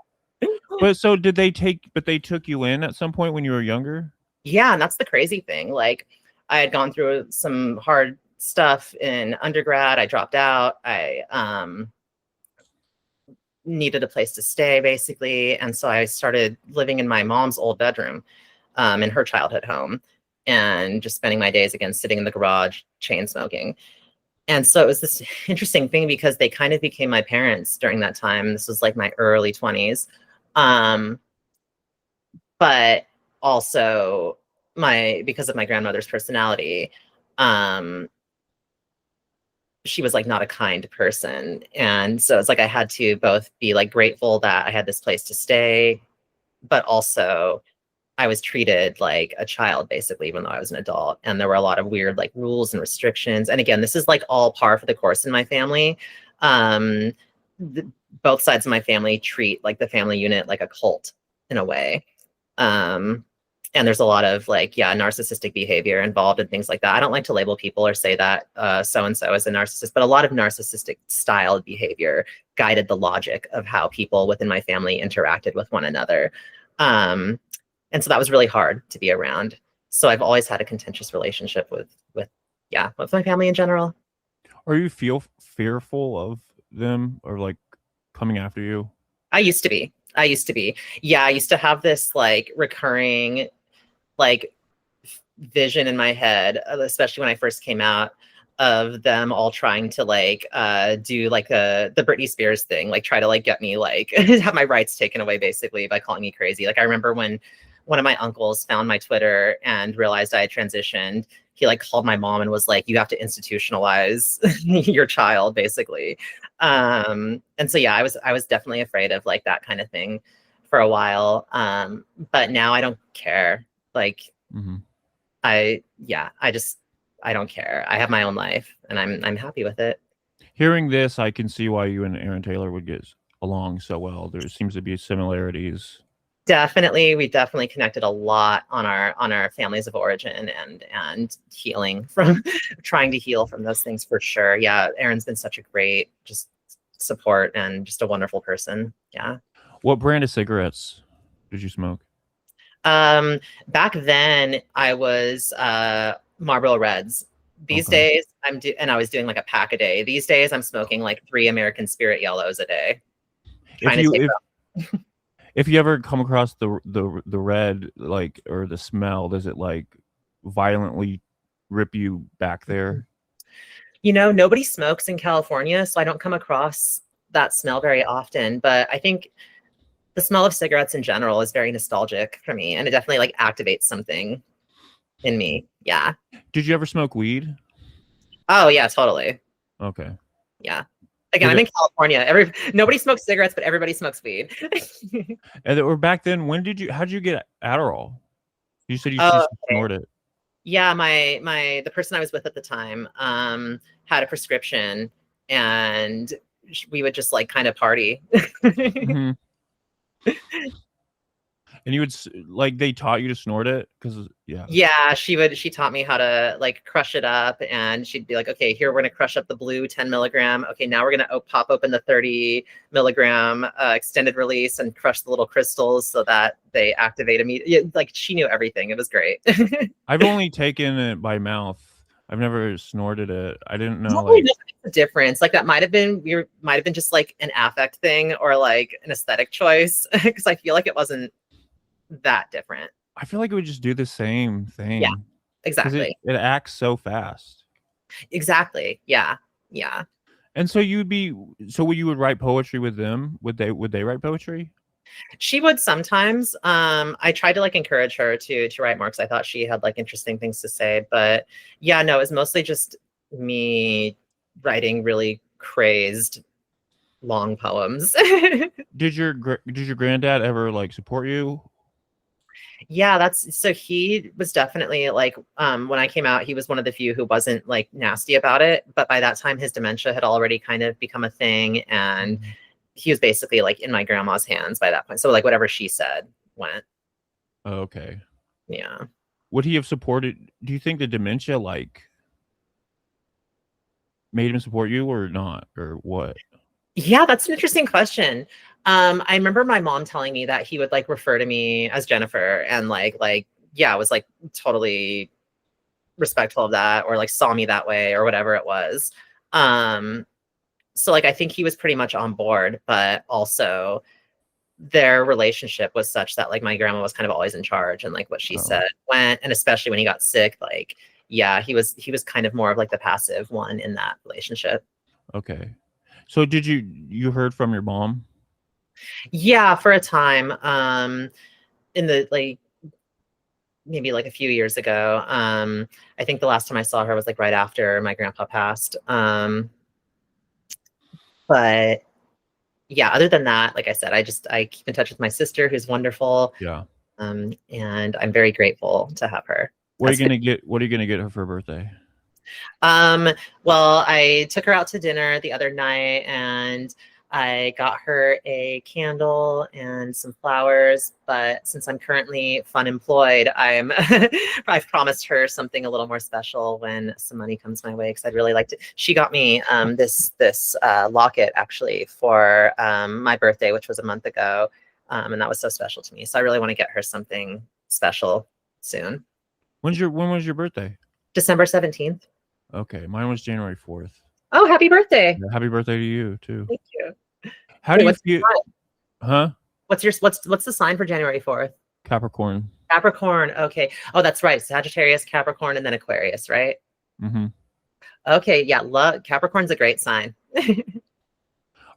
But so did they take? But they took you in at some point when you were younger. Yeah, and that's the crazy thing. Like I had gone through some hard stuff in undergrad. I dropped out. I needed a place to stay basically, and so I started living in my mom's old bedroom in her childhood home. and just spending my days again sitting in the garage chain smoking. And so it was this interesting thing because they kind of became my parents during that time. This was like my early 20s. Um, but also because of my grandmother's personality, um, she was like not a kind person. And so it's like I had to both be like grateful that I had this place to stay, but also I was treated like a child basically, even though I was an adult. And there were a lot of weird like rules and restrictions. And again, this is like all par for the course in my family. Um, Both sides of my family treat like the family unit like a cult in a way. Um, and there's a lot of like, yeah, narcissistic behavior involved and things like that. I don't like to label people or say that so and so is a narcissist, but a lot of narcissistic style behavior guided the logic of how people within my family interacted with one another. And so that was really hard to be around. So I've always had a contentious relationship with my family in general. Or you feel fearful of them or like coming after you? I used to be. Yeah, I used to have this like recurring like vision in my head, especially when I first came out, of them all trying to like do like the Britney Spears thing, like try to like get me like have my rights taken away basically by calling me crazy. Like I remember when one of my uncles found my Twitter and realized I had transitioned, he like called my mom and was like, you have to institutionalize your child basically. And so yeah, I was definitely afraid of like that kind of thing for a while. But now I don't care. Like Mm-hmm. I don't care. I have my own life and I'm happy with it. Hearing this, I can see why you and Aaron Taylor would get along so well. There seems to be similarities. Definitely, we definitely connected a lot on our families of origin and healing from trying to heal from those things for sure. Yeah, Aaron's been such a great just support and just a wonderful person. Yeah. What brand of cigarettes did you smoke? Um, Back then I was Marlboro Reds. These Okay. days and I was doing like a pack a day. These days I'm smoking like 3 American Spirit Yellows a day. If Trying to you take if you ever come across the red like or the smell, does it like violently rip you back there? Nobody smokes in California, so I don't come across that smell very often. But I think the smell of cigarettes in general is very nostalgic for me, and it definitely like activates something in me. Yeah. Did you ever smoke weed? Oh yeah, totally. Okay. Yeah. Again, Did I'm it, in California. Nobody smokes cigarettes, but everybody smokes weed. or back then, how did you get Adderall? You said you Oh, used to okay. snort it. Yeah, the person I was with at the time had a prescription, and we would just like kind of party. Hmm. And you would like they taught you to snort it because yeah. Yeah, she taught me how to like crush it up, and she'd be like, okay, here we're gonna crush up the blue 10 milligram. Okay, now we're gonna pop open the 30 milligram extended release and crush the little crystals so that they activate immediately. Yeah, like she knew everything. It was great. I've only taken it by mouth. I've never snorted it. I didn't I know don't really like know the difference. Like that might have been just like an affect thing or like an aesthetic choice because I feel like it wasn't that different. I feel like it would just do the same Yeah, thing because it exactly. it acts so fast. Exactly. Yeah. Yeah. And so you would write poetry with them? Would they write poetry? She would sometimes. I tried to like encourage her to write more because I thought she had like interesting things to say. But yeah, no, it was mostly just me writing really crazed long poems. Did your granddad ever like support you? Yeah, that's so he was definitely like when I came out, he was one of the few who wasn't like nasty about it. But by that time his dementia had already kind of become a thing, and Mhm. he was basically like in my grandma's hands by that point. So like whatever she said went. Oh, okay. Yeah. Would he have supported? Do you think the dementia like made him support you or not or what? Yeah, that's an interesting question. I remember my mom telling me that he would like refer to me as Jennifer and yeah, was like totally respectful of that or like saw me that way or whatever it was. So like I think he was pretty much on board, but also their relationship was such that like my grandma was kind of always in charge, and like what she said went. And especially when he got sick, like, yeah, he was kind of more of like the passive one in that relationship. Okay. So did you heard from your mom? Yeah, for a time. In the like maybe like a few years ago. I think the last time I saw her was like right after my grandpa passed. But yeah, other than that, like I said, I keep in touch with my sister, who's wonderful. Yeah. And I'm very grateful to have her. What are you gonna get? What are you gonna get her for her birthday? Well, I took her out to dinner the other night, and I got her a candle and some flowers. But since I'm currently fun employed, I've promised her something a little more special when some money comes my way, because I'd really like to. She got me this locket actually for my birthday, which was a month ago, and that was so special to me. So I really want to get her something special soon. When was your birthday? December 17th. Okay, mine was January 4th. Oh, happy birthday! Yeah, happy birthday to you too. Thank you. How do you feel? Huh? What's the sign for January 4th? Capricorn. Capricorn. Okay. Oh, that's right. Sagittarius, Capricorn, and then Aquarius, right? Mm-hmm. Okay. Yeah. Capricorn's a great sign.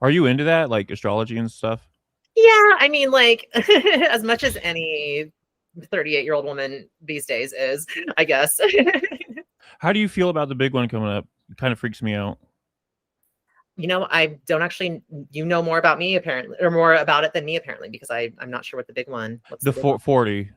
Are you into that, like astrology and stuff? Yeah. I mean, like, as much as any 38-year-old woman these days is, I guess. How do you feel about the big one coming up? It kind of freaks me out. You know, I don't actually, you know more about me apparently, or more about it than me apparently, because I'm not sure what the big one. What's the 40?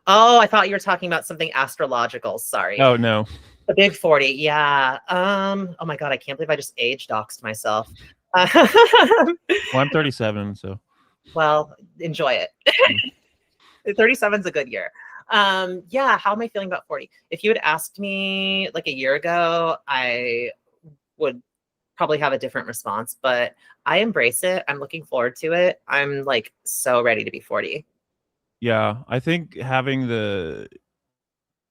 Oh, I thought you were talking about something astrological. Sorry. Oh no. The big 40. Yeah. Oh my God, I can't believe I just age doxed myself. Well, I'm 37, so. Well, enjoy it. 37 is a good year. Yeah, how am I feeling about 40? If you had asked me like a year ago, I would probably have a different response, but I embrace it. I'm looking forward to it. I'm like so ready to be 40. Yeah, I think having the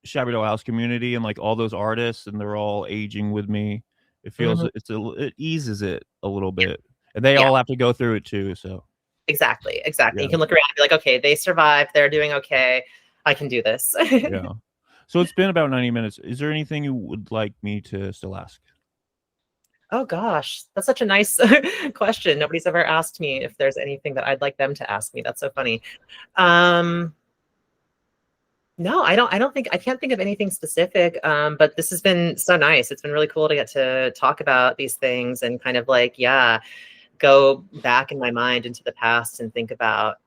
Shabby Doll House community and like all those artists, and they're all aging with me, it feels it eases it a little bit, and they all have to go through it too. So exactly. Yeah. You can look around and be like, okay, they survived, they're doing okay, I can do this. Yeah. So it's been about 90 minutes. Is there anything you would like me to still ask? Oh gosh, that's such a nice question. Nobody's ever asked me if there's anything that I'd like them to ask me. That's so funny. No, I can't think of anything specific. But this has been so nice. It's been really cool to get to talk about these things and kind of like, go back in my mind into the past and think about,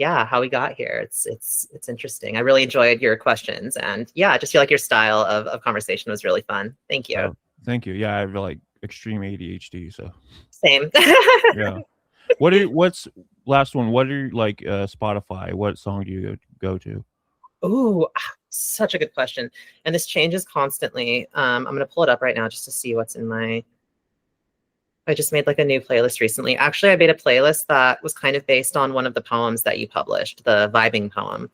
how we got here. It's interesting. I really enjoyed your questions, and I just feel like your style of conversation was really fun. Thank you. Thank you. Yeah, I have like extreme ADHD, so. Same. Yeah. What's last one? What are like Spotify? What song do you go to? Ooh, such a good question. And this changes constantly. I'm going to pull it up right now just to see what's in my. I just made like a new playlist recently. Actually, I made a playlist that was kind of based on one of the poems that you published, the vibing poem.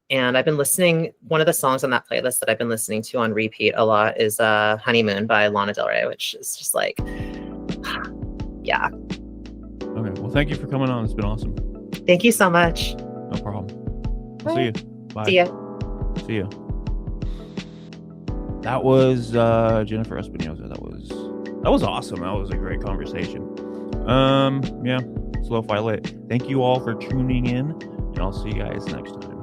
And I've been listening, one of the songs on that playlist that I've been listening to on repeat a lot is Honeymoon by Lana Del Rey, which is just like, yeah. Okay, well, thank you for coming on. It's been awesome. Thank you so much. No problem. See you. Bye. See ya. See you. That was Jennifer Espinoza. That was awesome. That was a great conversation. Yeah, Slow-Fi Lit. Thank you all for tuning in, and I'll see you guys next time.